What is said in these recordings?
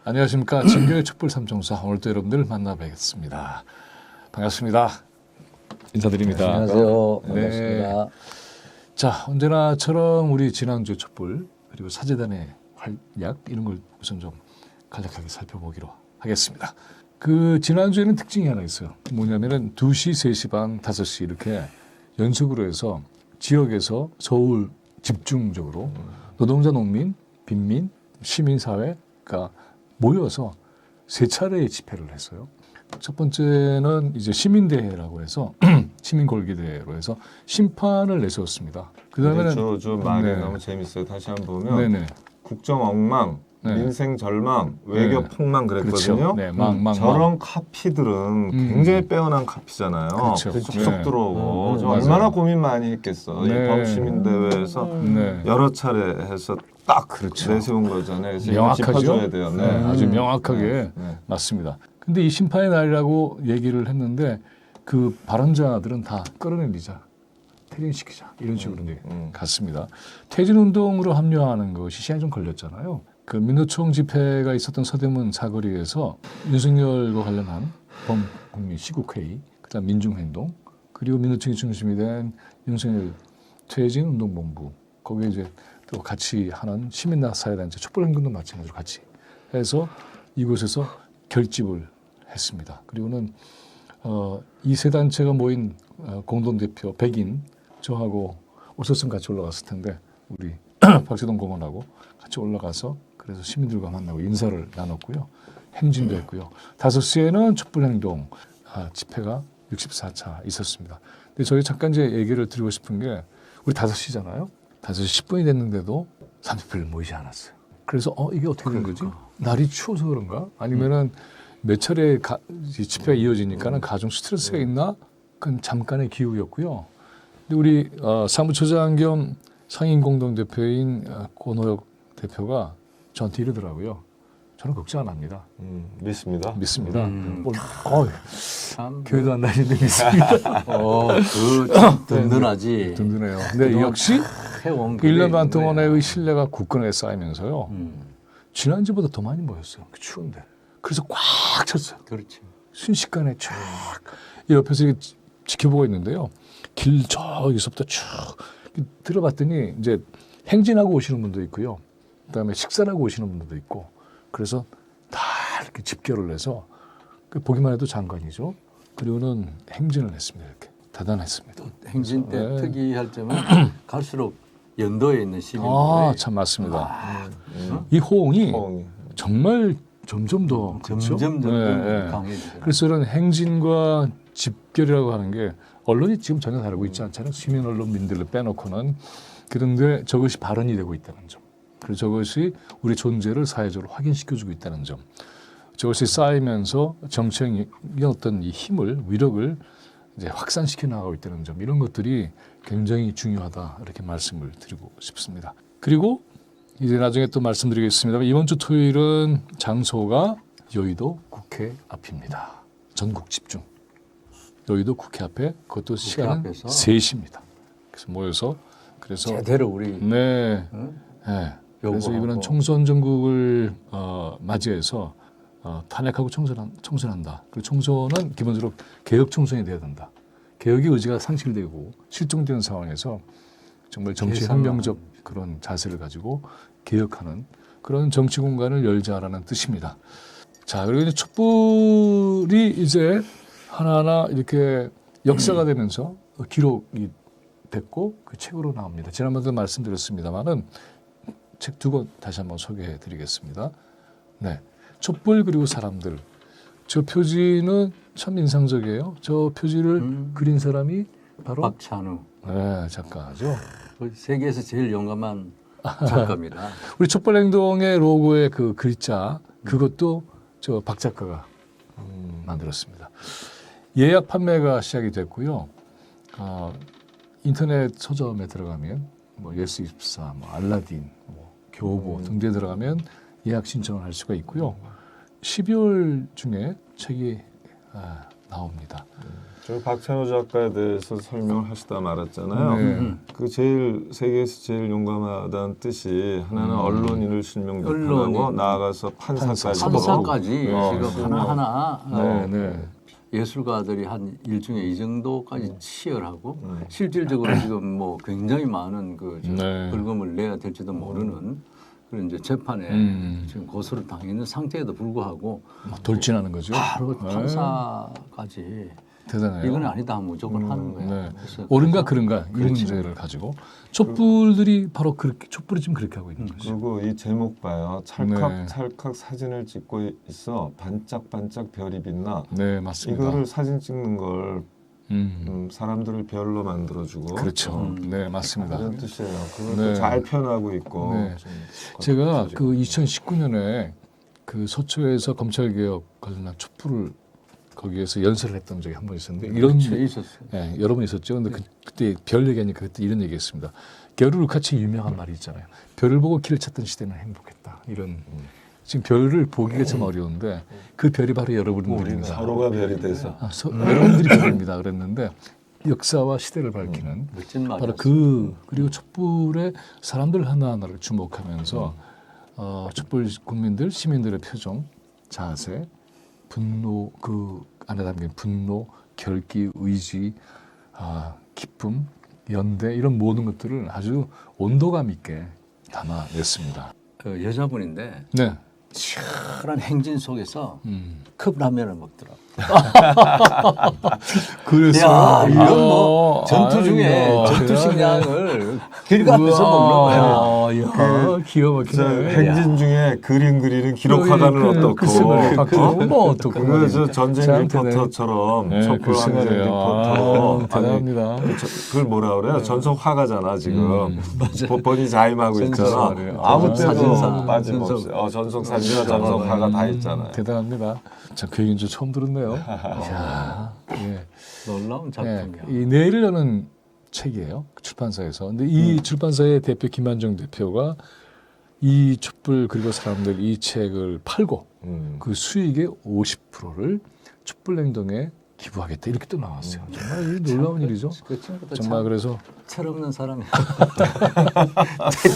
안녕하십니까. 진교의 촛불 삼총사 오늘도 여러분들 만나 뵙겠습니다. 반갑습니다. 인사드립니다. 안녕하세요. 네. 반갑습니다. 자, 언제나처럼 우리 지난주 촛불 그리고 사재단의 활약 이런 걸 우선 좀 간략하게 살펴보기로 하겠습니다. 그 지난주에는 특징이 하나 있어요. 뭐냐면은 2시, 3시 반, 5시 이렇게 연속으로 해서 지역에서 서울 집중적으로 노동자, 농민, 빈민, 시민사회가 모여서 세 차례의 집회를 했어요. 첫 번째는 이제 시민대회라고 해서 시민골기대회로 해서 심판을 내세웠습니다. 그 다음에는 저 말이 네. 너무 재밌어요. 다시 한번 보면 네네. 국정 엉망, 네. 민생 절망, 외교 네. 폭망 그랬거든요. 그렇죠. 네, 망. 저런 카피들은 굉장히 빼어난 카피잖아요. 그렇죠. 쏙쏙 네. 들어오고 저 맞아요. 얼마나 고민 많이 했겠어. 네. 이 범시민대회에서 네. 여러 차례 해서 딱 그렇죠. 내세운 거잖아요. 그래서 이거 명확하죠. 짚어줘야 돼요. 네, 아주 명확하게 네. 맞습니다. 근데 이 심판의 날이라고 얘기를 했는데 그 발언자들은 다 끌어내리자, 퇴진시키자 이런 식으로 이제 갔습니다. 퇴진운동으로 합류하는 것이 시간이 좀 걸렸잖아요. 그 민노총 집회가 있었던 서대문 사거리에서 윤석열과 관련한 범국민 시국회의, 그다음 민중행동, 그리고 민노총이 중심이 된 윤석열 퇴진운동본부, 거기에 이제 또 같이 하는 시민사회단체 촛불행동도 마찬가지로 같이 해서 이곳에서 결집을 했습니다. 그리고는 이 세 단체가 모인 공동대표 백인 저하고 오셨으면 같이 올라갔을 텐데 우리 박재동 고문하고 같이 올라가서 그래서 시민들과 만나고 인사를 나눴고요. 행진도 했고요. 5시에는 촛불행동 집회가 64차 있었습니다. 근데 저희 잠깐 이제 얘기를 드리고 싶은 게 우리 5시잖아요. 5시 10분이 됐는데도 30분 모이지 않았어요. 그래서 이게 어떻게 된 거지? 날이 추워서 그런가? 아니면은 몇 차례 집회가 이어지니까는 가중 스트레스가 있나? 그건 잠깐의 기우였고요. 근데 우리 사무처장 겸 상인공동대표인 고노혁 대표가 저한테 이러더라고요. 저는 걱정 안 합니다. 믿습니다. 믿습니다. 참. 교회도 안 다니는데 믿습니다. 든든하지. 든든해요. 근데 역시 해온 1년 반 동안의 신뢰가 굳건하게 쌓이면서요. 음. 지난주보다 더 많이 모였어요. 추운데. 그래서 꽉 찼어요. 그렇지. 순식간에 쫙 옆에서 이렇게 지켜보고 있는데요. 길 저기서부터 쭉 들어봤더니 이제 행진하고 오시는 분도 있고요. 그다음에 식사를 하고 오시는 분들도 있고. 그래서 다 이렇게 집결을 해서 보기만 해도 장관이죠. 그리고는 행진을 했습니다. 이렇게 대단했습니다. 행진 때 네. 특이할 점은 갈수록 연도에 있는 시민들의 참 맞습니다. 어? 이 호응이 호응이. 정말 점점 더 그렇죠? 점점 네. 강해지죠. 그래서 이런 행진과 집결이라고 하는 게 언론이 지금 전혀 다르고 있지 않잖아요. 시민 언론민들을 빼놓고는. 그런데 저것이 발언이 되고 있다는 점. 그리고 저것이 우리 존재를 사회적으로 확인시켜주고 있다는 점. 저것이 쌓이면서 정치의 어떤 이 힘을, 위력을 이제 확산시켜 나가고 있다는 점. 이런 것들이 굉장히 중요하다. 이렇게 말씀을 드리고 싶습니다. 그리고 이제 나중에 또 말씀드리겠습니다. 이번 주 토요일은 장소가 여의도 국회 앞입니다. 전국 집중. 여의도 국회 앞에 그것도 시간은 앞에서? 3시입니다. 그래서 모여서 그래서 제대로 우리 네. 응? 네. 그래서 요구하고. 이번엔 총선 전국을 맞이해서 탄핵하고 총선한다. 그리고 총선은 기본적으로 개혁 총선이 돼야 된다. 개혁의 의지가 상실되고 실종되는 상황에서 정말 정치 혁명적 그런 자세를 가지고 개혁하는 그런 정치 공간을 열자라는 뜻입니다. 자, 그리고 이제 촛불이 이제 하나하나 이렇게 역사가 되면서 기록이 됐고 그 책으로 나옵니다. 지난번에도 말씀드렸습니다만은 책 2권 다시 한번 소개해 드리겠습니다. 네. 촛불 그리고 사람들. 저 표지는 참 인상적이에요. 저 표지를 그린 사람이 바로 박찬우. 네, 작가죠. 세계에서 제일 용감한 작가입니다. 우리 촛불행동의 로고의 그 글자 그것도 저 박 작가가 만들었습니다. 예약 판매가 시작이 됐고요. 인터넷 서점에 들어가면 뭐 예스24, 뭐 알라딘, 뭐 교보 등대에 들어가면 예약 신청을 할 수가 있고요. 12월 중에 책이 나옵니다. 저 박찬호 작가에 대해서 설명을 하시다 말았잖아요. 네. 그 제일 세계에서 제일 용감하다는 뜻이 하나는 언론인을 실명 비판하고 언론인. 나아가서 판사까지. 판사까지 네. 지금 하나하나 네, 네. 예술가들이 한 일중에 이 정도까지 치열하고 실질적으로 지금 뭐 굉장히 많은 네. 벌금을 내야 될지도 모르는 그런 이제 재판에 지금 고소를 당했는 상태에도 불구하고 막 돌진하는 거죠. 바로 네. 판사까지 대단해요. 이건 아니다 하면 무조건 하는 거예요. 네. 그래서 옳은가 그른가 이 그렇죠. 문제를 가지고 촛불들이 바로 그렇게 촛불이 지금 그렇게 하고 있는 거죠. 그리고 이 제목 봐요. 찰칵찰칵 사진을 찍고 있어. 반짝반짝 별이 빛나. 네, 맞습니다. 이거를 사진 찍는 걸 음. 사람들을 별로 만들어주고. 그렇죠. 네, 맞습니다. 그런 뜻이에요. 그걸 네. 또 잘 표현하고 있고. 네. 좀 제가 거듭 그 2019년에 그 서초에서 검찰개혁 관련한 촛불을 거기에서 연설을 했던 적이 한 번 있었는데 이런 그렇죠. 있었어요. 예, 여러 번 있었죠. 근데 그때 별 얘기하니까 그때 이런 얘기했습니다. 겨울을 같이 유명한 말이 있잖아요. 별을 보고 길을 찾던 시대는 행복했다. 이런 지금 별을 보기가 참 어려운데 그 별이 바로 여러분들입니다. 서로가 별이 돼서. 여러분들이 별입니다. 그랬는데 역사와 시대를 밝히는 멋진 말이었어요. 바로 그리고 촛불의 사람들 하나하나를 주목하면서 촛불 국민들 시민들의 표정, 자세, 분노 그 안에 담긴 분노, 결기, 의지, 기쁨, 연대 이런 모든 것들을 아주 온도감 있게 담아냈습니다. 그 여자분인데 네. 치열한 행진 속에서 컵라면을 먹더라고. 그래서 야, 이건 뭐 전투 중에 전투 식량을 길 가면서 먹는 거야. 기가 막히네. 행진 중에 그림 그리는 기록화가는 어떻고. 바꾸고 뭐 어떻고. 그거 저 전쟁 참 대단해. 리포터처럼 네, 촛불 글쎄 항쟁 말이에요. 리포터. 대단합니다. 그걸 뭐라 그래요? 전속 화가잖아 지금. 본인이 자임하고 있잖아. 말이에요. 아무 때도 사진사, 빠짐없이. 전속 사진이나 전속 화가 다 있잖아요. 대단합니다. 참 그 얘기는 좀 처음 들었네요. 이야, 예. 놀라운 예, 작품이야. 이 내일을 여는 책이에요. 출판사에서. 근데 이 출판사의 대표 김한정 대표가 이 촛불 그리고 사람들 이 책을 팔고 그 수익의 50%를 촛불 행동에 기부하겠다 이렇게 또 나왔어요. 정말 놀라운 일이죠. 그 친구도 정말 참 그래서 철없는 사람이야.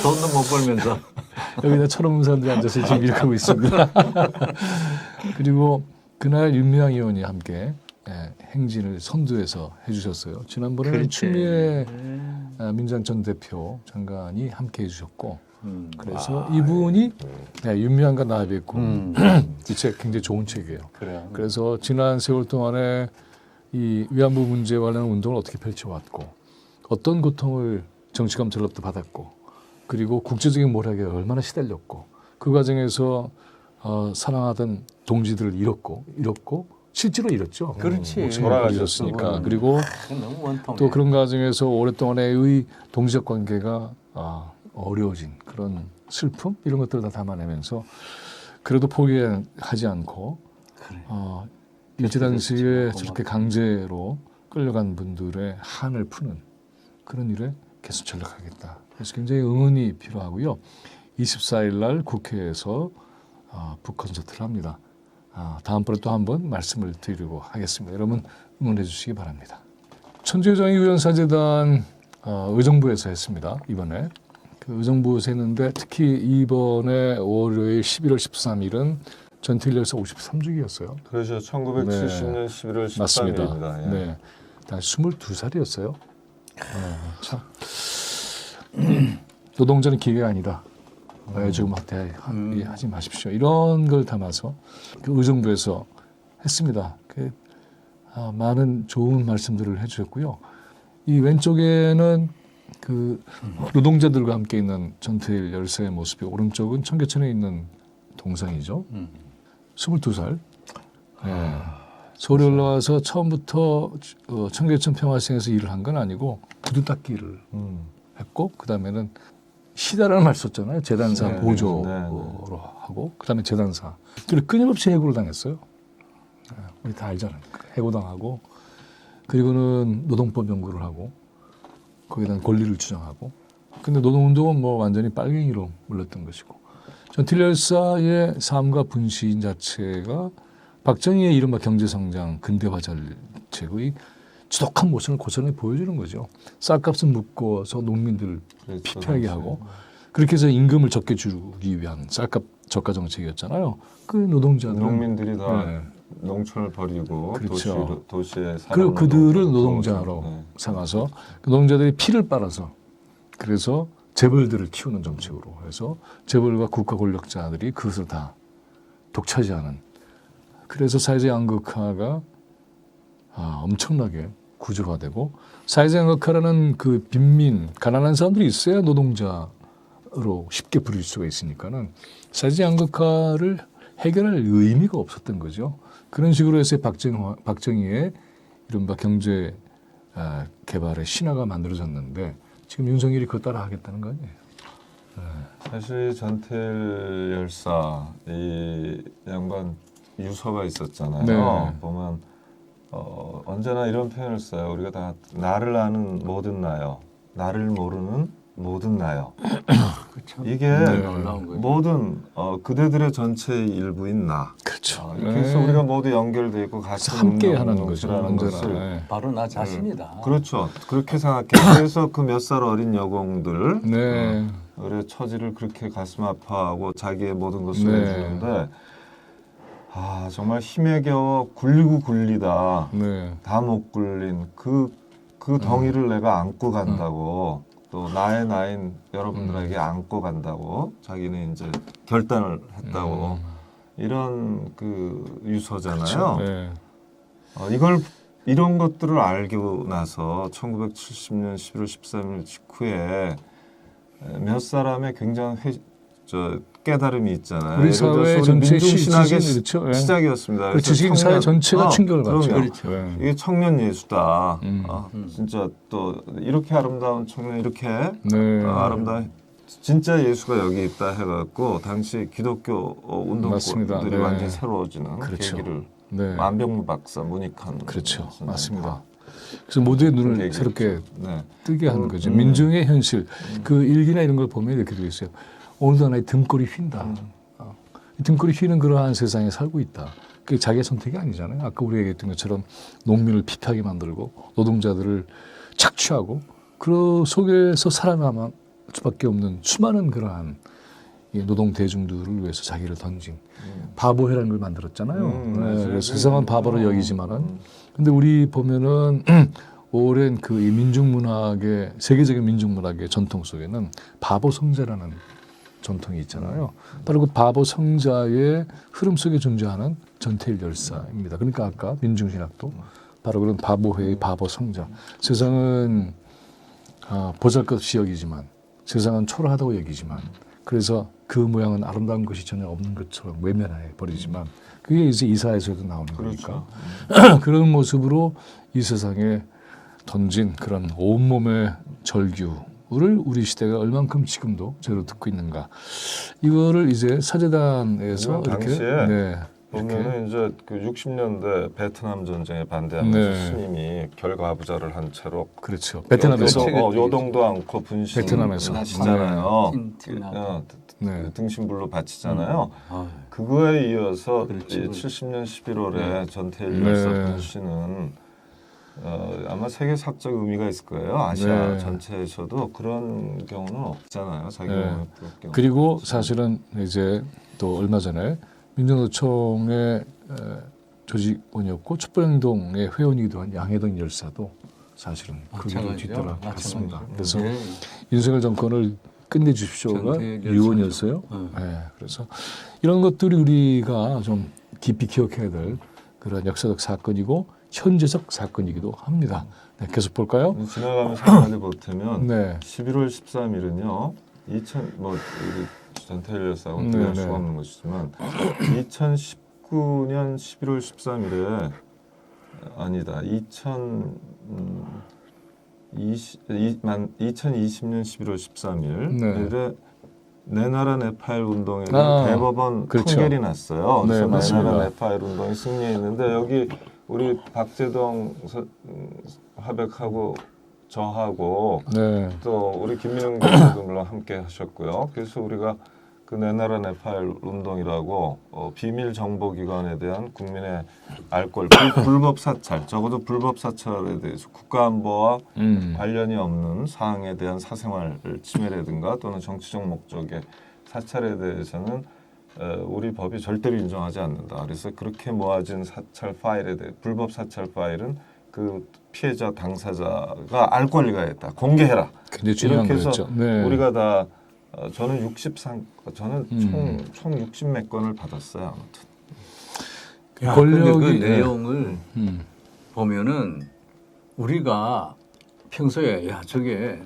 돈도 못 벌면서. 여기다 철없는 사람들이 앉아서 지금 이렇게 하고 있습니다. 그리고 그날 윤미향 의원이 함께 행진을 선두에서 해주셨어요. 지난번에는 그렇지. 추미애 민주당 전 대표 장관이 함께 해주셨고 그래서 아, 이분이 윤미향과 나비했고 이 책 굉장히 좋은 책이에요. 그래요. 그래서 지난 세월 동안에 이 위안부 문제와 관련한 운동을 어떻게 펼쳐왔고 어떤 고통을 정치검찰로부터 받았고 그리고 국제적인 모략에 얼마나 시달렸고 그 과정에서 사랑하던 동지들을 잃었고 실제로 잃었죠. 그렇지. 돌아가셨으니까. 그리고 너무 원통해. 또 그런 과정에서 오랫동안의 동지적 관계가 어려워진 그런 슬픔 이런 것들을 다 담아내면서 그래도 포기하지 않고 그래. 일제 당시에 저렇게 강제로 끌려간 분들의 한을 푸는 그런 일에 계속 전력하겠다. 그래서 굉장히 응원이 필요하고요. 24일 날 국회에서 북콘서트를 합니다. 다음번에 또 한번 말씀을 드리려고 하겠습니다. 여러분 응원해 주시기 바랍니다. 천주교장이 유연사재단 의정부에서 했습니다. 이번에 그 의정부에서 했는데 특히 이번에 월요일 11월 13일은 전투일 열사 53주기였어요. 그렇죠. 1970년 11월 맞습니다. 13일입니다. 예. 네, 단 22살이었어요. 참 노동자는 기계가 아니다. 지금 하지 마십시오. 이런 걸 담아서 그 의정부에서 했습니다. 많은 좋은 말씀들을 해주셨고요. 이 왼쪽에는 그 노동자들과 함께 있는 전투일 열사의 모습이 오른쪽은 청계천에 있는 동상이죠. 22살. 네. 서울에 올라와서 처음부터 청계천 평화시장에서 일을 한 건 아니고 구두 닦기를 했고 그 다음에는 시다라는 말 썼잖아요. 재단사 네, 보조로 네, 네. 하고 그 다음에 재단사. 그리고 끊임없이 해고를 당했어요. 우리 다 알잖아요. 해고당하고 그리고는 노동법 연구를 하고 거기에 대한 권리를 주장하고 근데 노동운동은 뭐 완전히 빨갱이로 물렸던 것이고 전투일 열사의 삶과 분신 자체가 박정희의 이른바 경제성장 근대화 정책의 지독한 모습을 고스란히 보여주는 거죠. 쌀값은 묶어서 농민들 그렇죠, 피폐하게 당시에. 하고 그렇게 해서 임금을 적게 주기 위한 쌀값 저가 정책이었잖아요. 그 노동자들은 농민들이 다 네. 농촌을 버리고 그렇죠. 도시에 그리고 그들은 사는 노동자로 네. 삼아서 그 노동자들이 피를 빨아서 그래서 재벌들을 키우는 정책으로 해서 재벌과 국가 권력자들이 그것을 다 독차지하는 그래서 사회적 양극화가 엄청나게 구조화되고 사회적 양극화라는 그 빈민 가난한 사람들이 있어야 노동자로 쉽게 부릴 수가 있으니까는 사회적 양극화를 해결할 의미가 없었던 거죠. 그런 식으로 해서 박정희의 이른바 경제 개발의 신화가 만들어졌는데 지금 윤석열이 그거 따라 하겠다는 거 아니에요. 사실 전태일 열사 이 양반 유서가 있었잖아요. 네. 보면 언제나 이런 표현을 써요. 우리가 다 나를 아는 모든 나요, 나를 모르는 모든 나요. 그렇죠. 이게 놀라운 거예요. 모든 그대들의 전체의 일부인 나. 그렇죠. 이렇게 해서 우리가 모두 연결돼 있고 같이 함께 하는 거죠. 농촌이라는 언제나. 것을 네. 바로 나 자신이다. 그렇죠. 그렇게 생각해. 그래서 그 몇 살 어린 여공들 네. 의 처지를 그렇게 가슴 아파하고 자기의 모든 것을 네. 해주는데 정말 힘에 겨워 굴리고 굴리다 네. 다 못 굴린 그 덩이를 내가 안고 간다고 또 나의 나인 여러분들에게 안고 간다고 자기는 이제 결단을 했다고 이런 그 유서잖아요. 네. 이런 것들을 알고 나서 1970년 11월 13일 직후에 몇 사람의 굉장한 깨달음이 있잖아요. 우리 사회 예를 들어서 전체 민중신학의 그렇죠. 예. 시작이었습니다. 그 지식인 사회 전체가 충격을 받죠. 그럼요. 그렇죠. 네. 이게 청년 예수다. 음. 진짜 또 이렇게 아름다운 청년 이렇게 네. 아름다운 진짜 예수가 여기 있다 해갖고 당시 기독교 맞습니다. 운동권들이 네. 완전히 새로워지는 그렇죠. 계기를 네. 만병무 박사 문익환 그렇죠. 선생님. 맞습니다. 그래서 모두의 눈을 계기였죠. 새롭게 네. 뜨게 하는 거죠. 민중의 현실. 그 일기나 이런 걸 보면 이렇게 되어 있어요. 오늘도 하나의 등골이 휜다. 이 등골이 휘는 그러한 세상에 살고 있다. 그게 자기의 선택이 아니잖아요. 아까 우리가 얘기했던 것처럼 농민을 피폐하게 만들고 노동자들을 착취하고 그 속에서 살아남을 수밖에 없는 수많은 그러한 이 노동 대중들을 위해서 자기를 던진 바보회라는 걸 만들었잖아요. 맞아요. 그래서 세상은 바보로 여기지만은 근데 우리 보면은 오랜 그 이 민중문학의 세계적인 민중문학의 전통 속에는 바보 성자라는 전통이 있잖아요. 바로 그 바보 성자의 흐름 속에 존재하는 전태일 열사입니다. 그러니까 아까 민중신학도 바로 그런 바보회의 바보 성자. 세상은 보잘것없이 여기지만 세상은 초라하다고 여기지만 그래서 그 모양은 아름다운 것이 전혀 없는 것처럼 외면해 버리지만 그게 이제 이사에서도 나오는 그렇죠. 거니까 그런 모습으로 이 세상에 던진 그런 온몸의 절규를 우리 시대가 얼만큼 지금도 제대로 듣고 있는가 이거를 이제 사재단에서 이렇게 당시에 네, 보면은 이제 그 60년대 베트남 전쟁에 반대하면서 네. 스님이 결과부자를 한 채로 그렇죠. 베트남에서 요동도 않고 분신 베트남에서. 하시잖아요. 틴틴하고. 네. 등신불로 바치잖아요. 아, 그거에 이어서 그렇지, 이 그렇지. 70년 11월에 전태일 네. 열사 분신은 아마 세계사적 의미가 있을 거예요. 아시아 네. 전체에서도 그런 경우는 없잖아요. 자기 네. 몸에 부을 경우. 그리고 사실은 이제 또 얼마 전에 민주노총의 조직원이었고 촛불행동의 회원이기도 한 양해동 열사도 사실은 그 길을 마찬가지죠. 뒤따라갔습니다. 마찬가지죠. 그래서 네. 윤석열 정권을 끝내주십시오가 전태일 열사죠. 유언이었어요. 네, 그래서 이런 것들이 우리가 좀 깊이 기억해야 될 그런 역사적 사건이고 현재적 사건이기도 합니다. 네, 계속 볼까요? 지나가면서 한마디 보태면 네. 11월 13일은요. 우리 전태일 열사하고 네, 비교할 네. 수가 없는 것이지만 2019년 11월 13일에 아니다. 2020년 11월 13일에 네. 내 나라 내 파일 운동에 대법원 그렇죠. 판결이 났어요. 네, 그래서 내 맞습니다. 나라 내 파일 운동이 승리했는데 여기 우리 박재동 화백하고 저하고 네. 또 우리 김민영 교수도 물론 함께 하셨고요. 그래서 우리가 그 내 나라 내 파일 운동이라고 비밀 정보 기관에 대한 국민의 알 걸 불법 사찰, 적어도 불법 사찰에 대해서 국가안보와 관련이 없는 사항에 대한 사생활 침해라든가 또는 정치적 목적의 사찰에 대해서는 우리 법이 절대로 인정하지 않는다. 그래서 그렇게 모아진 사찰 파일에 대해 불법 사찰 파일은 그 피해자 당사자가 알 권리가 있다. 공개해라. 굉장히 중요한 이렇게 해서 거였죠. 네. 우리가 다 저는 저는 총 60몇 건을 받았어요. 아무튼. 야, 근데 그 권력이 내용을 보면은 우리가 평소에 야 저게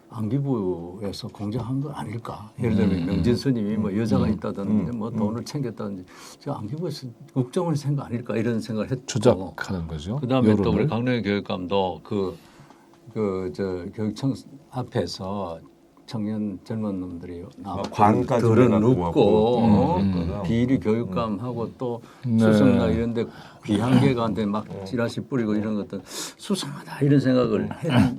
안기부에서 공작한 거 아닐까? 예를 들면 명진 스님이 뭐 여자가 있다든지 뭐 돈을 챙겼다든지 저 안기부에서 국정원 생각 아닐까 이런 생각을 했고 조작하는 거죠. 그다음에 또 우리 여론을. 강릉의 교육감도 저 교육청 앞에서 청년 젊은 놈들이 나와서 관까지 들어눕고 했거든. 비리 교육감하고 또 네. 수석나 이런데 비한계가한테 막 찌라시 뿌리고 이런 것들 수상하다 이런 생각을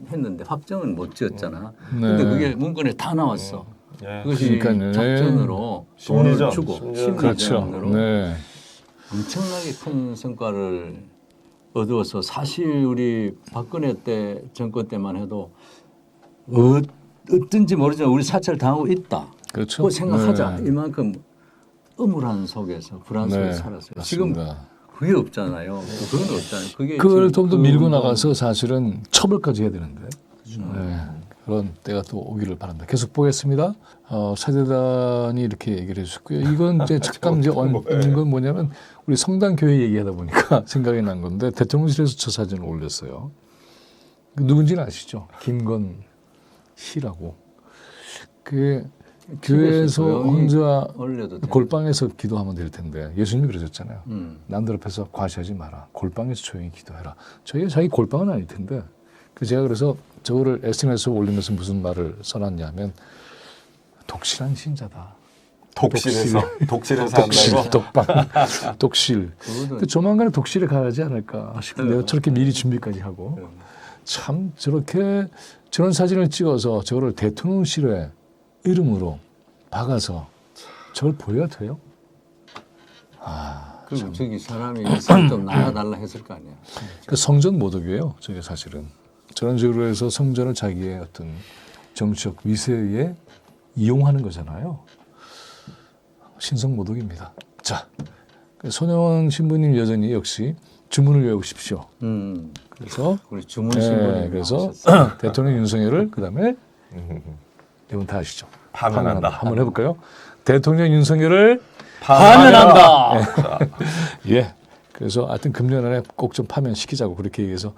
했는데 확정은 못 지었잖아. 근데 그게 문건에 다 나왔어. 예. 그것이 그러니까요. 작전으로 돈을 심리전, 주고 심리전. 그렇죠. 심리전으로 네. 엄청나게 큰 성과를 얻어서 사실 우리 박근혜 때 정권 때만 해도 어떤지 모르지만 우리 사찰 당하고 있다. 그렇죠. 그 생각하자. 네. 이만큼 음울한 속에서 불안 속에 네, 살았어요. 지금 맞습니다. 그게 없잖아요. 그건 없잖아요. 그게 그걸 지금 좀 더 그 밀고 운동- 나가서 사실은 처벌까지 해야 되는데 네, 그런 때가 또 오기를 바랍니다. 계속 보겠습니다. 사제단이 이렇게 얘기를 해주셨고요. 이건 이제 잠깐 이제 얹은 건 뭐냐면 우리 성당 교회 얘기하다 보니까 생각이 난 건데 대통령실에서 저 사진을 올렸어요. 누군지는 아시죠? 김건 씨라고. 그 교회에서 조용히 혼자 올려도 돼. 골방에서 기도하면 될 텐데 예수님이 그러셨잖아요. 음. 남들 앞에서 과시하지 마라. 골방에서 조용히 기도해라. 저희가 자기 골방은 아닐 텐데. 제가 그래서 저거를 SNS에 올리면서 무슨 말을 써놨냐면 독실한 신자다. 독실에서 독실, 한다고. 독방, 독실. 그거는 근데 조만간에 독실에 가야지 않을까 싶은데 내가 저렇게 미리 준비까지 하고 참 저렇게 저런 사진을 찍어서 저거를 대통령실의 이름으로 박아서 저걸 보여야 돼요? 그럼 저기 사람이 좀 나가달라 했을 거 아니야. 그 성전 모독이에요. 저게 사실은 저런 식으로 해서 성전을 자기의 어떤 정치적 위세에 이용하는 거잖아요. 신성 모독입니다. 자, 손혜원 신부님 여전히 역시 주문을 외우십시오. 그래서 우리 주문 신부님 네, 그래서 대통령 윤석열을 그다음에 여러분 다 아시죠? 파면한다. 한번 해볼까요? 대통령 윤석열을 파면한다. 예. 그래서 하여튼 금년 안에 꼭 좀 파면시키자고 그렇게 얘기해서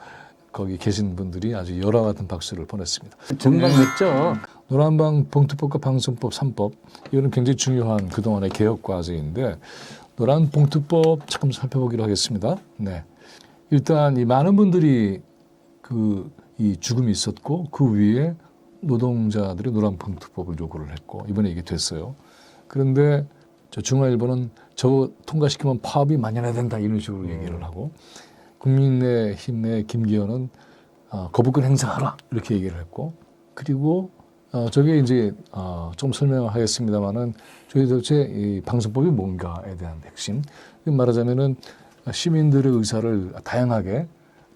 거기 계신 분들이 아주 열화 같은 박수를 보냈습니다. 정당했죠. 노란방 봉투법과 방송법 3법 이거는 굉장히 중요한 그동안의 개혁 과제인데 노란 봉투법 조금 살펴보기로 하겠습니다. 네. 일단 이 많은 분들이 이 죽음이 있었고 그 위에 노동자들이 노란 봉투법을 요구를 했고 이번에 이게 됐어요. 그런데 저 중앙일보는 저거 통과시키면 파업이 만연해야 된다 이런 식으로 얘기를 하고 국민의힘의 김기현은 거부권 행사하라 이렇게 얘기를 했고 그리고 저게 이제 좀 설명을 하겠습니다만은 저희 도대체 이 방송법이 뭔가에 대한 핵심 말하자면은 시민들의 의사를 다양하게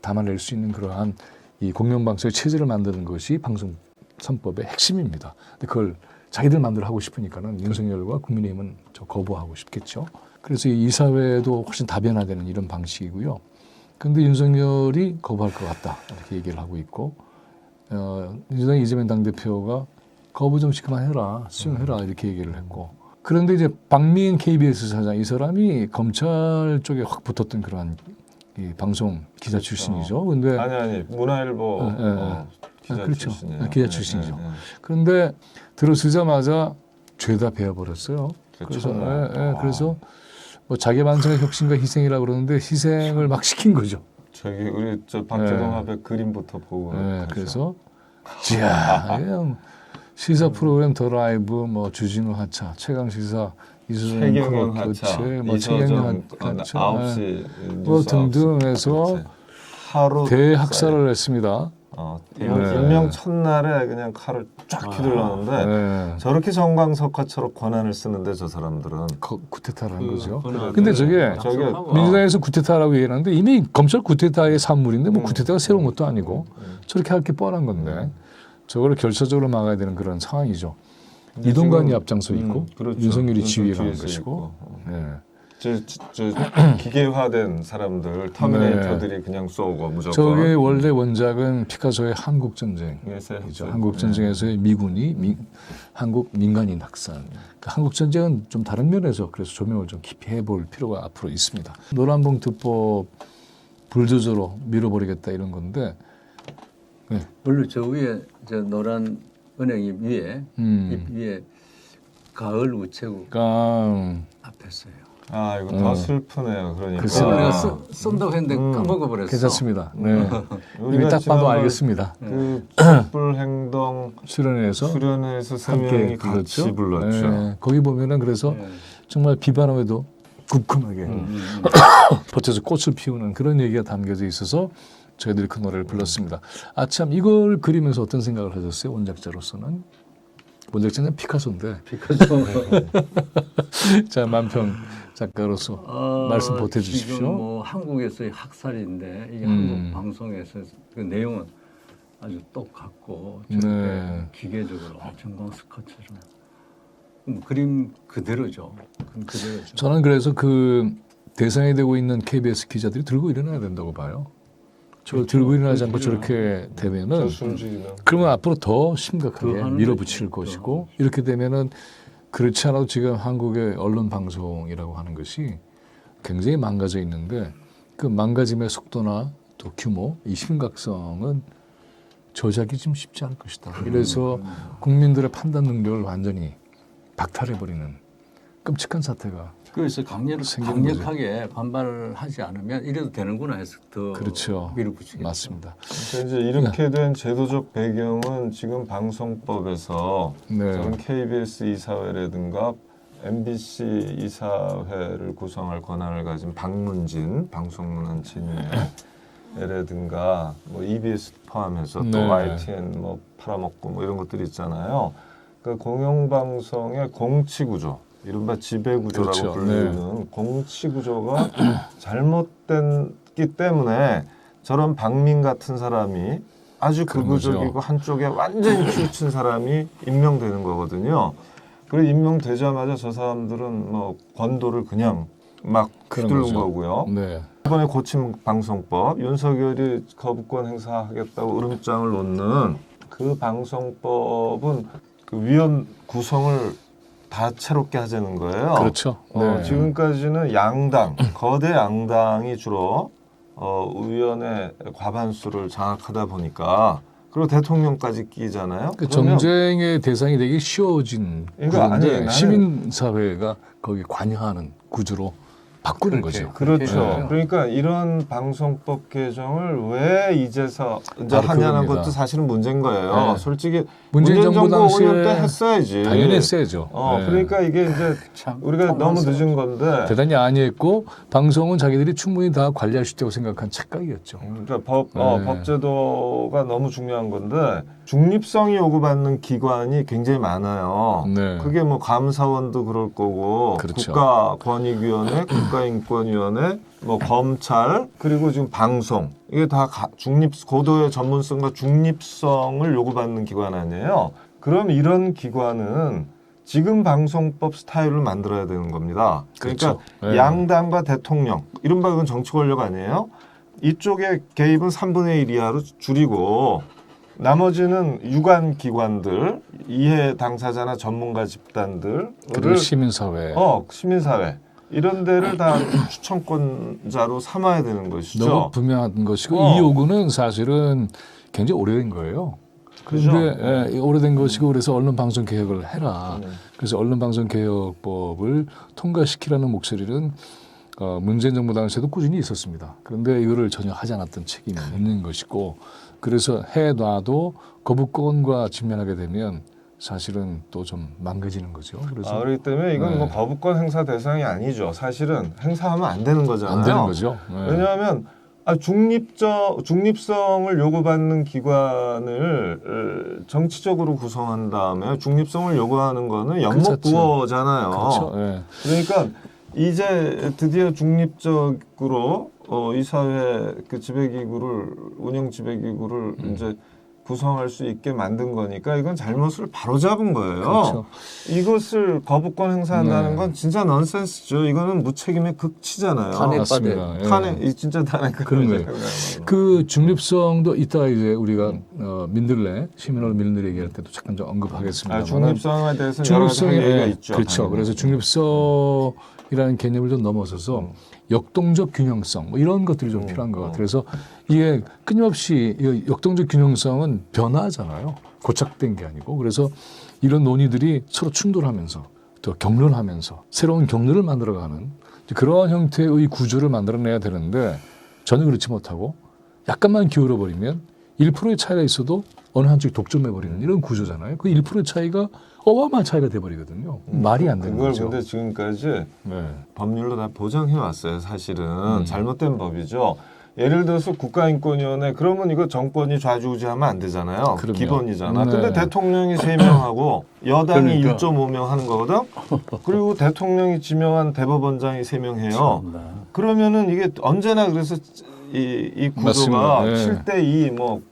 담아낼 수 있는 그러한 이 공영방송의 체제를 만드는 것이 방송 3법의 핵심입니다. 근데 그걸 자기들 마음대로 하고 싶으니까는 윤석열과 국민의힘은 저 거부하고 싶겠죠. 그래서 이 사회도 훨씬 다변화되는 이런 방식이고요. 근데 윤석열이 거부할 것 같다 이렇게 얘기를 하고 있고 민주당 이재명 당대표가 거부 좀 그만해라 수용해라 이렇게 얘기를 했고 그런데 이제 박민 KBS 사장 이 사람이 검찰 쪽에 확 붙었던 그러한 이 방송 기자 출신이죠. 근데 아니 문화일보 기자 그렇죠. 출신이에요. 기자 출신이죠. 그런데 들어서자마자 죄다 베어버렸어요. 그렇죠. 그래서 뭐 자기 반성의 혁신과 희생이라고 그러는데 희생을 막 시킨 거죠. 저기 우리 저 박재동 화백 그림부터 보고 그래서 그냥 시사 프로그램 더 라이브 뭐 주진우 하차 최강 시사 이수정 최경영 코너 하차 교체 뭐 최경영 하차 9시 뭐 뉴스 등등해서 하루 대학살을 했습니다. 임명 네. 첫날에 그냥 칼을 쫙 휘둘렀는데 네. 저렇게 정광석화처럼 권한을 쓰는데 저 사람들은 구테타를 한 거죠. 권한을 근데 저게 약속하고. 민주당에서 구테타라고 얘기하는데 이미 검찰 구테타의 산물인데 뭐 구테타가 새로운 것도 아니고 저렇게 할 게 뻔한 건데 저거를 결사적으로 막아야 되는 그런 상황이죠. 이동관이 앞장서 있고 그렇죠. 윤석열이 지휘에 뒤에서 가는 것이고. 있고. 네. 저 기계화된 사람들 터미네이터들이 그냥 쏘고 무조건. 저게 원래 원작은 피카소의 한국전쟁이죠. 그래서 한국전쟁에서의 미군이 한국 민간인 학살. 그 한국전쟁은 좀 다른 면에서 그래서 조명을 좀 깊이 해볼 필요가 앞으로 있습니다. 노란봉투법 불조저로 밀어버리겠다 이런 건데 물론 저 위에 저 노란 은행이 위에 잎 위에 가을 우체국 그러니까 앞에 써요. 이거 더 슬프네요. 그러니까 글쎄요. 내가 쓴다고 했는데 까먹어버렸어. 괜찮습니다. 네. 이미 우리가 딱 봐도 지난번 알겠습니다. 그 촛불 행동 수련회에서 수련회에서 세 함께 명이 같이 불렀죠. 네. 거기 보면은 그래서 네. 정말 비바람에도 굳건하게 버텨서 꽃을 피우는 그런 얘기가 담겨져 있어서 저희들이 그 노래를 불렀습니다. 참 이걸 그리면서 어떤 생각을 하셨어요? 원작자로서는? 원작자는 피카소인데 피카소. 자 만평 작가로서 말씀 보태주십시오. 지금 뭐 한국에서의 학살인데 이게 한국 방송에서 그 내용은 아주 똑같고 저렇게 네. 기계적으로 정광석화처럼 그림 그대로죠. 그대로죠. 저는 그래서 그 대상이 되고 있는 KBS 기자들이 들고 일어나야 된다고 봐요. 저걸 들고 일어나지 않고 저렇게 되면은 그러면 앞으로 더 심각하게 밀어붙일 것이고 이렇게 되면은 그렇지 않아도 지금 한국의 언론 방송이라고 하는 것이 굉장히 망가져 있는데 그 망가짐의 속도나 또 규모, 이 심각성은 조작이 좀 쉽지 않을 것이다. 이래서 국민들의 판단 능력을 완전히 박탈해버리는 끔찍한 사태가 그래서 생기는 강력하게 반발을 하지 않으면 이래도 되는구나 해서 더 그렇죠. 밀어붙이겠죠. 맞습니다. 그러니까 이제 이렇게 된 제도적 배경은 지금 방송법에서 네. 저는 KBS 이사회라든가 MBC 이사회를 구성할 권한을 가진 박문진 방송문화 진예라든가 뭐 EBS 포함해서 또 네. YTN 뭐 팔아먹고 뭐 이런 것들이 있잖아요. 그 공영방송의 공치구조, 이른바 지배구조라고 그렇죠. 불리는 공치구조가 잘못됐기 때문에 저런 박민 같은 사람이 아주 그런 극우적이고 거죠. 한쪽에 완전히 치우친 사람이 임명되는 거거든요. 그리고 임명되자마자 저 사람들은 뭐 권도를 그냥 막 그런 휘두른 거죠. 거고요. 네. 이번에 고침 방송법, 윤석열이 거부권 행사하겠다고 으름장을 놓는 그 방송법은 그 위원 구성을 다채롭게 하자는 거예요. 그렇죠. 네. 지금까지는 양당, 거대 양당이 주로 의원의 과반수를 장악하다 보니까 그리고 대통령까지 끼잖아요. 그 그러면 정쟁의 대상이 되게 쉬워진 이거 아니, 구조인데 나는- 시민사회가 거기 관여하는 구조로 바꾸는 거죠. 그렇죠. 네. 그러니까 이런 방송법 개정을 왜 이제서 이제 바로 하냐는 그겁니다. 것도 사실은 문제인 거예요. 네. 솔직히 문재인 정부 당시에 5년 때 했어야지. 당연히 했어야죠. 네. 그러니까 이게 이제 참 우리가 너무 탐난스럽죠. 늦은 건데. 대단히 안이했고 방송은 자기들이 충분히 다 관리할 수 있다고 생각한 착각이었죠. 그러니까 네. 법제도가 너무 중요한 건데 중립성이 요구받는 기관이 굉장히 많아요. 네. 그게 뭐 감사원도 그럴 거고 그렇죠. 국가권익위원회, 국가인권위원회, 뭐 검찰 그리고 지금 방송 이게 다 고도의 전문성과 중립성을 요구받는 기관 아니에요. 그럼 이런 기관은 지금 방송법 스타일을 만들어야 되는 겁니다. 그러니까 그렇죠. 네. 양당과 대통령 이른바 그건 정치 권력 아니에요? 이쪽의 개입은 3분의 1 이하로 줄이고 나머지는 유관 기관들, 이해 당사자나 전문가 집단들을 그리고 시민사회. 시민사회 이런 데를 다 추천권자로 삼아야 되는 것이죠. 너무 분명한 것이고 어. 이 요구는 사실은 굉장히 오래된 거예요. 그죠? 그런데 오래된 것이고 그래서 언론방송 개혁을 해라. 그래서 언론방송 개혁법을 통과시키라는 목소리는 문재인 정부 당시에도 꾸준히 있었습니다. 그런데 이거를 전혀 하지 않았던 책임이 있는 것이고 그래서 해놔도 거부권과 직면하게 되면 사실은 또 좀 망가지는 거죠. 그래서 그렇기 때문에 이건 네. 뭐 거부권 행사 대상이 아니죠. 사실은 행사하면 안 되는 거잖아요. 안 되는 거죠. 네. 왜냐하면 중립성을 요구받는 기관을 정치적으로 구성한 다음에 중립성을 요구하는 거는 연목부호잖아요. 그렇죠. 예. 그러니까 이제 드디어 중립적으로 이 사회 그 지배기구를 운영 지배기구를 이제 구성할 수 있게 만든 거니까 이건 잘못을 바로잡은 거예요. 그렇죠. 이것을 거부권 행사한다는 네. 건 진짜 넌센스죠. 이거는 무책임의 극치잖아요. 탄핵 맞습니다. 예. 탄핵, 진짜 탄핵 그런 거예요. 그 중립성도 이따 이제 우리가 민들레 시민을 민들레 얘기할 때도 잠깐 좀 언급하겠습니다. 중립성에 대해서는 여러 가지 얘기가 있죠. 그렇죠. 당연히. 그래서 중립성이라는 개념을 좀 넘어서서 역동적 균형성 뭐 이런 것들이 좀 필요한 것 같아요. 그래서 이게 끊임없이 이 역동적 균형성은 변화잖아요. 고착된 게 아니고. 그래서 이런 논의들이 서로 충돌하면서 또 격론하면서 새로운 경로를 만들어가는 그런 형태의 구조를 만들어내야 되는데 전혀 그렇지 못하고 약간만 기울어버리면 1%의 차이가 있어도 어느 한쪽이 독점해버리는 이런 구조잖아요. 그 1%의 차이가 어마어마한 차이가 돼버리거든요. 말이 안 되는 그걸 거죠. 근데 지금까지 네. 법률로 다 보장해 왔어요. 사실은 잘못된 법이죠. 예를 들어서 국가인권위원회 그러면 이거 정권이 좌지우지하면 안 되잖아요. 그럼요. 기본이잖아. 네. 근데 대통령이 3명하고 여당이 그러니까. 1.5명 하는 거거든. 그리고 대통령이 지명한 대법원장이 3명 해요. 그러면은 이게 언제나 그래서 이 구조가 맞습니다. 7대2 뭐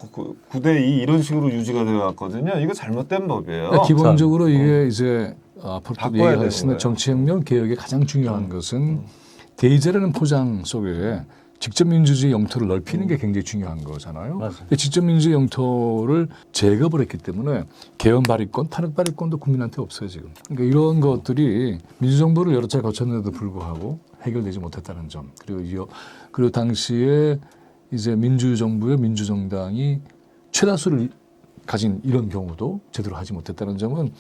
9대2 이런 식으로 유지가 되어 왔거든요. 이거 잘못된 법이에요. 그러니까 기본적으로 이게 이제 앞으로 바꿔야 얘기할 되는 수 있는 거예요. 정치혁명 개혁의 가장 중요한 것은 대의제라는 포장 속에 직접민주주의 영토를 넓히는 게 굉장히 중요한 거잖아요. 맞아요. 근데 직접민주주의 영토를 제거를 했기 때문에 개헌 발의권, 탄핵 발의권도 국민한테 없어요 지금. 그러니까 이런 것들이 민주정부를 여러 차례 거쳤는데도 불구하고 해결되지 못했다는 점. 그리고 당시에 이제 민주정부의 민주정당이 최다수를 가진 이런 경우도 제대로 하지 못했다는 점은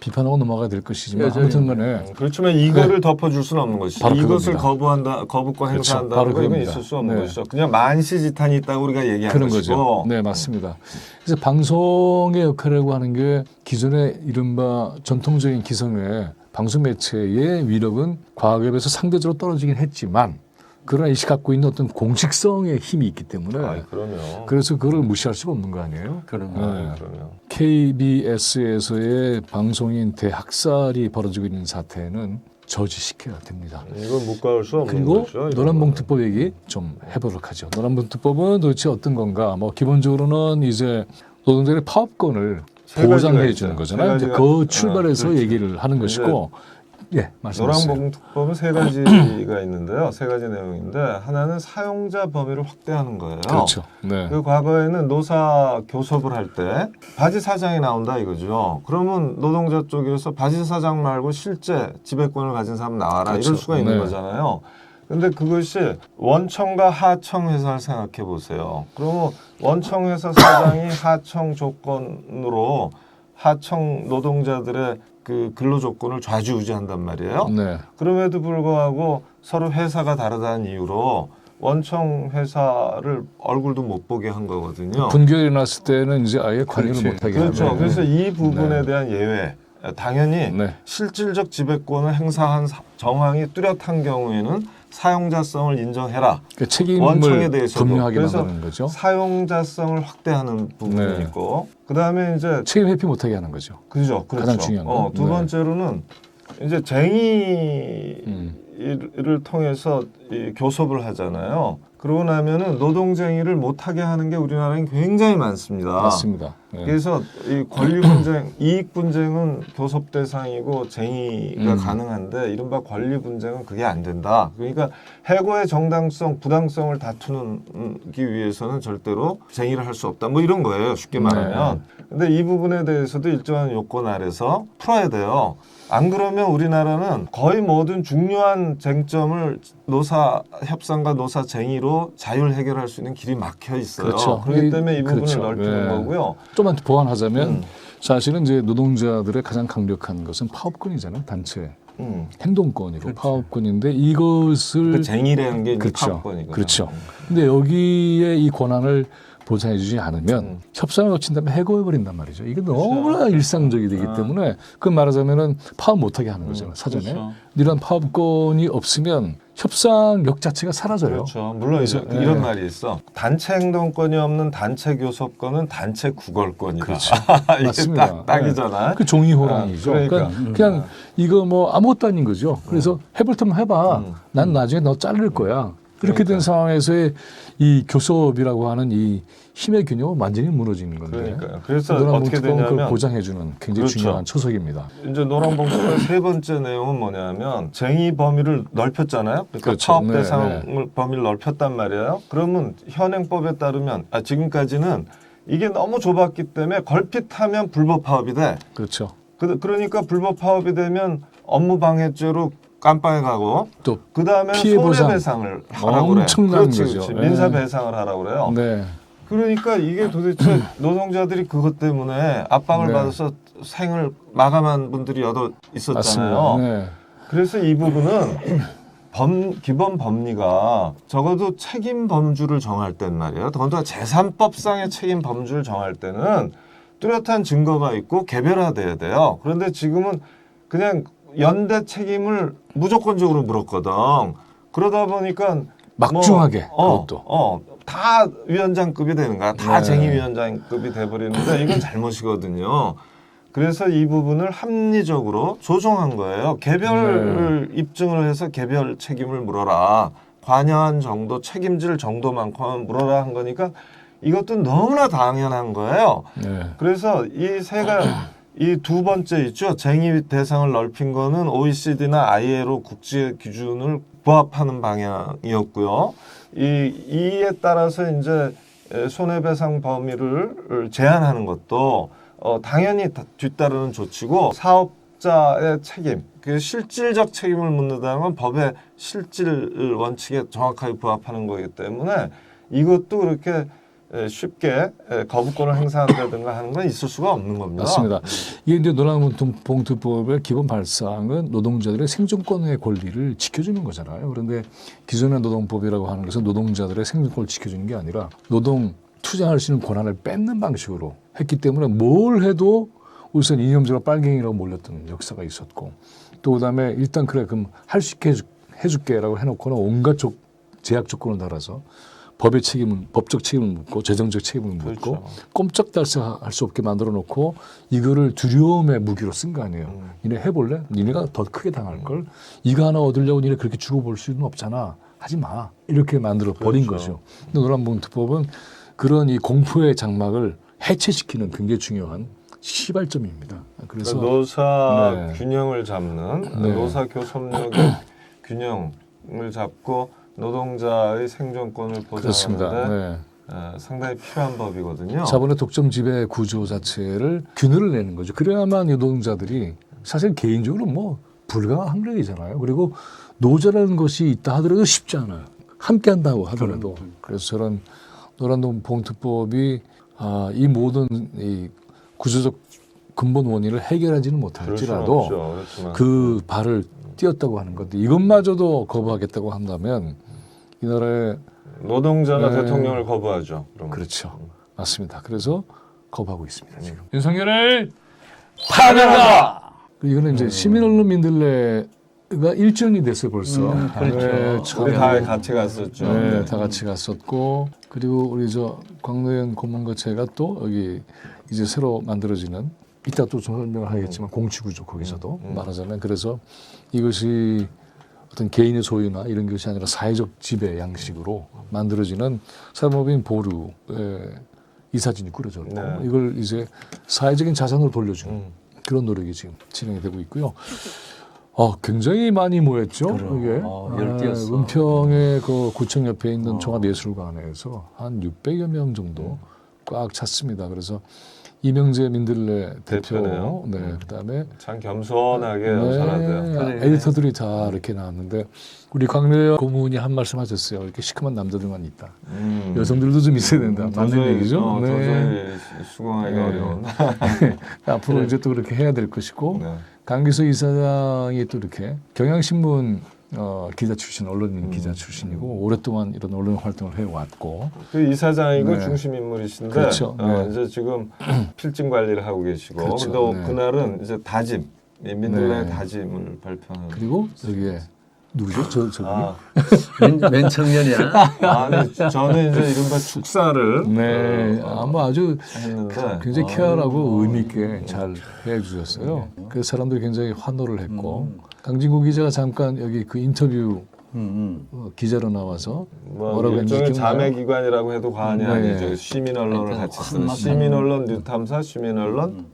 비판하고 넘어가야 될 것이지만 아무튼 간에 그렇지만 이거를 덮어줄 수는 없는 것이죠. 바로 이것을 그겁니다. 거부권 그렇죠. 행사한다는 바로 건 이건 그겁니다. 있을 수 없는 네. 것이죠. 그냥 만시지탄이 있다고 우리가 얘기하는 그런 것이고. 거죠. 네, 맞습니다. 그래서 방송의 역할이라고 하는 게 기존의 이른바 전통적인 기성의 방송 매체의 위력은 과거에 비해서 상대적으로 떨어지긴 했지만 그러나 이 갖고 있는 어떤 공식성의 힘이 있기 때문에 그럼요. 그래서 그걸 무시할 수가 없는 거 아니에요? 그럼요. 네. 그럼요. KBS에서의 방송인 대학살이 벌어지고 있는 사태는 저지시켜야 됩니다. 이건 묵과할 수 없는 그리고 거죠. 이거는. 노란봉투법 얘기 좀 해보도록 하죠. 노란봉투법은 도대체 어떤 건가? 뭐 기본적으로는 이제 노동자의 파업권을 세 가지가 보장해 있죠. 주는 세 거잖아요. 이제 가지가- 그 출발해서 그렇죠. 얘기를 하는 것이고, 예, 말씀하세요. 노란봉투법은 세 가지가 있는데요. 세 가지 내용인데 하나는 사용자 범위를 확대하는 거예요. 그렇죠. 네. 그 과거에는 노사 교섭을 할 때 바지 사장이 나온다 이거죠. 그러면 노동자 쪽에서 바지 사장 말고 실제 지배권을 가진 사람 나와라 그렇죠. 이럴 수가 있는 네. 거잖아요. 근데 그것이 원청과 하청 회사를 생각해 보세요. 그러면 원청 회사 사장이 하청 조건으로 하청 노동자들의 그 근로 조건을 좌지우지한단 말이에요. 네. 그럼에도 불구하고 서로 회사가 다르다는 이유로 원청 회사를 얼굴도 못 보게 한 거거든요. 분결이 났을 때는 이제 아예 관여를 못하게 그렇죠. 하는. 그래서 이 부분에 네. 대한 예외. 당연히 네. 실질적 지배권을 행사한 정황이 뚜렷한 경우에는 사용자성을 인정해라. 그러니까 원청에 책임을 대해서도. 분명하게 그래서 만드는 거죠. 사용자성을 확대하는 부분이 네. 있고, 그 다음에 이제 책임 회피 못하게 하는 거죠. 그죠, 그렇죠. 가장 중요한 건. 두 네. 번째로는 이제 쟁의를 통해서 이 교섭을 하잖아요. 그러고 나면은 노동쟁의를 못하게 하는 게 우리나라엔 굉장히 많습니다. 맞습니다. 네. 그래서 이 권리 분쟁, 이익 분쟁은 교섭 대상이고 쟁의가 가능한데 이른바 권리 분쟁은 그게 안 된다. 그러니까 해고의 정당성, 부당성을 다투기 위해서는 절대로 쟁의를 할 수 없다. 뭐 이런 거예요. 쉽게 말하면. 근데 이 부분에 대해서도 일정한 요건 아래서 풀어야 돼요. 안 그러면 우리나라는 거의 모든 중요한 쟁점을 노사 협상과 노사 쟁의로 자율 해결할 수 있는 길이 막혀 있어요. 그렇죠. 그렇기 때문에 이 부분을 그렇죠. 넓히는 네. 거고요. 좀만 보완하자면 사실은 이제 노동자들의 가장 강력한 것은 파업권이잖아요. 단체 행동권이고 파업권인데 이것을 그 쟁의라는 게 이제 그렇죠. 파업권이거든요. 그렇죠. 근데 여기에 이 권한을 보장해주지 않으면 협상을 거친 다음에 해고해버린단 말이죠. 이게 너무나 일상적이 되기 때문에 그 말하자면은 파업 못하게 하는 거잖아요. 사전에. 그렇죠. 이런 파업권이 없으면 협상력 자체가 사라져요. 그렇죠. 물론 이제 그래서, 이런 말이 있어. 단체 행동권이 없는 단체 교섭권은 단체 구걸권이다. 그렇죠. 이게 맞습니다. 딱이잖아. 그 종이 호랑이죠. 그러니까. 그냥 이거 뭐 아무것도 아닌 거죠. 그래서 해볼 테면 해봐. 난 나중에 너 자를 거야. 이렇게 된 상황에서의 이 교섭이라고 하는 이 힘의 균형은 완전히 무너지는 건데. 그러니까요. 그래서 노란봉투법은 어떻게 그걸 되냐면 보장해주는 굉장히 그렇죠. 중요한 초석입니다. 이제 노란봉투의 세 번째 내용은 뭐냐면 쟁의 범위를 넓혔잖아요. 그러니까 그렇죠. 파업 네, 대상을 범위를 넓혔단 말이에요. 그러면 현행법에 따르면 지금까지는 이게 너무 좁았기 때문에 걸핏하면 불법 파업이 돼. 그렇죠. 그러니까 불법 파업이 되면 업무방해죄로 깜빵에 가고 또 그 다음에 피해 보상. 손해배상을 하라고 그래. 엄청난 그렇지, 거죠. 그렇지. 네. 민사배상을 하라고 그래요. 네. 그러니까 이게 도대체 노동자들이 그것 때문에 압박을 네. 받아서 생을 마감한 분들이 여러 있었잖아요. 맞습니다. 네. 그래서 이 부분은 기본 법리가 적어도 책임 범주를 정할 땐 말이에요. 더군다나 제3법상의 책임 범주를 정할 때는 뚜렷한 증거가 있고 개별화돼야 돼요. 그런데 지금은 그냥 연대 책임을 무조건적으로 물었거든. 그러다 보니까 막중하게 그것도. 다 위원장급이 되는 거야. 다 네. 쟁의위원장급이 돼버리는데 이건 잘못이거든요. 그래서 이 부분을 합리적으로 조정한 거예요. 개별 입증을 해서 개별 책임을 물어라. 관여한 정도, 책임질 정도만큼 물어라 한 거니까 이것도 너무나 당연한 거예요. 네. 그래서 이 두 번째 있죠. 쟁의 대상을 넓힌 거는 OECD나 ILO 국제 기준을 부합하는 방향이었고요. 이에 따라서 이제 손해배상 범위를 제한하는 것도 당연히 뒤따르는 조치고 사업자의 책임, 그 실질적 책임을 묻는다는 건 법의 실질 원칙에 정확하게 부합하는 거기 때문에 이것도 그렇게 쉽게 거부권을 행사한다든가 하는 건 있을 수가 없는 겁니다. 맞습니다. 이게 이제 노란봉투법의 기본 발상은 노동자들의 생존권의 권리를 지켜주는 거잖아요. 그런데 기존의 노동법이라고 하는 것은 노동자들의 생존권을 지켜주는 게 아니라 노동 투쟁할 수 있는 권한을 뺏는 방식으로 했기 때문에 뭘 해도 우선 이념적으로 빨갱이라고 몰렸던 역사가 있었고 또 그다음에 일단 그래 그럼 할 수 있게 해줄게라고 해놓고는 온갖 제약 조건을 달아서 법의 책임은 법적 책임을 묻고 재정적 책임을 묻고 그렇죠. 꼼짝달싹할 수 없게 만들어 놓고 이거를 두려움의 무기로 쓴 거 아니에요. 니네 해볼래? 니네가 더 크게 당할 걸. 이거 하나 얻으려고 니네 그렇게 죽어볼 수는 없잖아. 하지 마. 이렇게 만들어 버린 그렇죠. 거죠. 근데 노란봉투법은 그런 이 공포의 장막을 해체시키는 굉장히 중요한 시발점입니다. 그래서 노사 네. 균형을 잡는 네. 노사 교섭력의 균형을 잡고 노동자의 생존권을 그렇습니다. 보장하는데 네. 상당히 필요한 법이거든요. 자본의 독점 지배 구조 자체를 균열을 내는 거죠. 그래야만 이 노동자들이 사실 개인적으로 뭐 불가한 일이잖아요. 그리고 노조라는 것이 있다 하더라도 쉽지 않아요. 함께 한다고 하더라도. 그래서 저런 노란봉투법이 이 모든 이 구조적 근본 원인을 해결하지는 못할지라도 그렇지만 그 발을 띄었다고 하는 건데 이것마저도 거부하겠다고 한다면 이 나라의 노동자가 네. 대통령을 거부하죠. 그러면. 그렇죠. 맞습니다. 그래서 거부하고 있습니다. 지금. 윤석열을 파면하라! 이거는 이제 시민언론 민들레가 1주년이 됐어요 벌써. 그렇죠. 참. 우리 다 같이 갔었죠. 네, 다 같이 갔었고 그리고 우리 저 광노현 고문거체가 또 여기 이제 새로 만들어지는 이따 또 설명을 하겠지만 공치구조 거기서도 말하자면 그래서 이것이 어떤 개인의 소유나 이런 것이 아니라 사회적 지배 양식으로 만들어지는 사법인 보류의 이사진이 꾸려졌고 네. 이걸 이제 사회적인 자산으로 돌려주는 그런 노력이 지금 진행이 되고 있고요. 굉장히 많이 모였죠. 이게 열띠였어. 은평의 그 구청 옆에 있는 종합예술관에서 한 600여 명 정도 꽉 찼습니다. 그래서 이명재 민들레 대표네요. 대표, 네, 그다음에 참 겸손하게 연설하대요. 그래. 에디터들이 다 이렇게 나왔는데 우리 광래현 고문이 한 말씀 하셨어요. 이렇게 시커먼 남자들만 있다. 여성들도 좀 있어야 된다. 맞는 얘기죠. 도저히 수긍하기가 어려운. 앞으로 이제 또 그렇게 해야 될 것이고 네. 강기석 이사장이 또 이렇게 경향신문 기자 출신, 언론인 기자 출신이고 오랫동안 이런 언론 활동을 해왔고 그 이사장이고 네. 중심 인물이신데 그렇죠. 네. 이제 지금 필진 관리를 하고 계시고 그렇죠. 또 네. 그날은 이제 다짐, 민들레 네. 다짐을 발표하는. 그리고 여기에 누구죠? 저분이? 웬 청년이야? 아니 저는 이제 이른바 축사를 네, 아마 아주 했는데 굉장히 쾌활하고 의미 있게 잘 해주셨어요. 그래서 사람들이 굉장히 환호를 했고 강진구 기자가 잠깐 여기 그 인터뷰 기자로 나와서 뭐 뭐라고 일종의 했는지 기억나요? 자매 기관이라고 해도 과언이 네. 아니죠. 시민 언론을 하여튼 같이 쓰는 확 시민 언론 뉴탐사, 시민 언론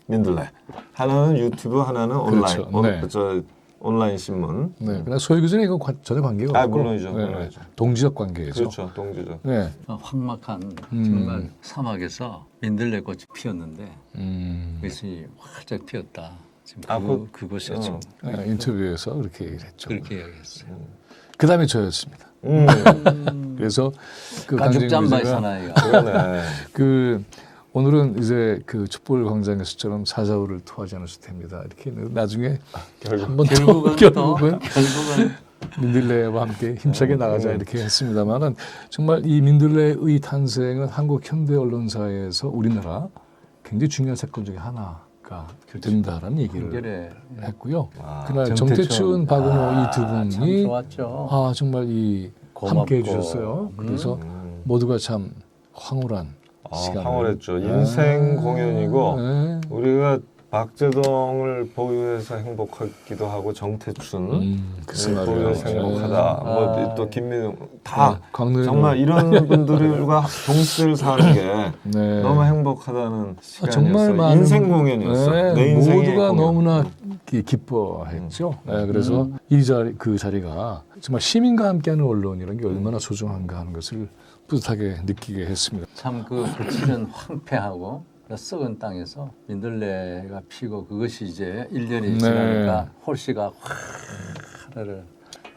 민들레. 하나는 유튜브, 하나는 온라인. 그렇죠. 네. 저 온라인 신문. 네, 그러나 소유 기자는 이거 전혀 관계가 없고 물론이죠. 네, 물론이죠. 동지적 관계에서 그렇죠, 동지죠. 네, 황막한 정말 사막에서 민들레꽃이 피었는데 그것이 활짝 피었다. 지금 그곳이었죠. 인터뷰에서 그렇게 얘기를 했죠. 그렇게 이야기했어요. 그 다음에 저였습니다. 그래서 그 가죽 강진구 잠바의 기자가 사나이가. 그러네. 그 오늘은 이제 그 촛불 광장에서처럼 사자우를 토하지 않으셔도 됩니다. 이렇게 나중에 한번 결국은 민들레와 함께 힘차게 나가자 이렇게 했습니다만은 정말 이 민들레의 탄생은 한국 현대 언론사에서 우리나라 굉장히 중요한 사건 중에 하나가 된다라는 얘기를 한결에 했고요. 아, 그날 정태춘, 박은호 이 두 참 분이 좋았죠. 정말 이 고맙고. 함께 해주셨어요. 그래서 모두가 참 황홀한 시간을 황홀했죠. 인생 공연이고 네. 우리가 박재동을 보유해서 행복하기도 하고 정태춘 글쎄 보유해서 말이에요. 행복하다. 뭐 또 김민웅 다 광노현 정말 이런 분들과 동시대를 사는 게 네. 너무 행복하다는 시간이었어요. 정말 많은 인생 공연이었어요. 네, 내 인생의 모두가 공연. 너무나 기뻐했죠. 네, 그래서 이 자리 그 자리가 정말 시민과 함께하는 언론이라는 게 얼마나 소중한가 하는 것을 뿌듯하게 느끼게 했습니다. 참 그 거칠은 황폐하고 썩은 땅에서 민들레가 피고 그것이 이제 1년이 지나니까 홀씨가 하늘을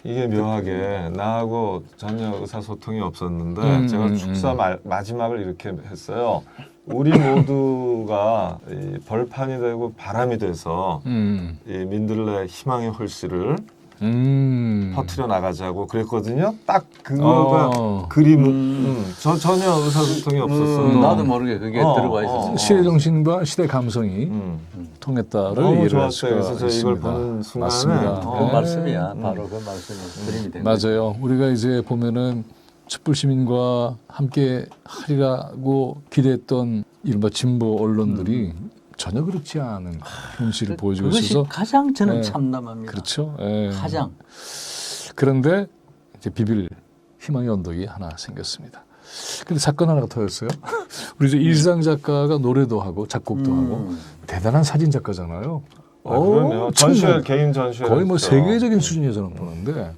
이게 묘하게 나하고 전혀 의사소통이 없었는데 제가 축사 마지막을 이렇게 했어요. 우리 모두가 이 벌판이 되고 바람이 돼서 이 민들레 희망의 홀씨를 퍼뜨려 나가자고 그랬거든요. 딱 그거가 그림. 저 전혀 의사소통이 없었어요. 나도 모르게 그게 들어와 있었어요. 시대 정신과 시대 감성이 통했다를 너무 이해를 할 좋았어요. 수가 그래서 저 이걸 있습니다. 보는 순간에 맞습니다. 그 말씀이야. 바로 그 말씀이 그림이 된 거죠. 맞아요. 우리가 이제 보면은 촛불 시민과 함께 하리라고 기대했던 이른바 진보 언론들이 전혀 그렇지 않은 현실을 보여주고 그것이 있어서 가장 저는 네. 참담합니다. 그렇죠. 가장. 그런데 이제 비빌 희망의 언덕이 하나 생겼습니다. 근데 사건 하나가 터졌어요. 우리 이제 일상 작가가 노래도 하고 작곡도 하고 대단한 사진 작가잖아요. 그러면 전시회 개인 전시회 거의 뭐 세계적인 수준이에요 저는 보는데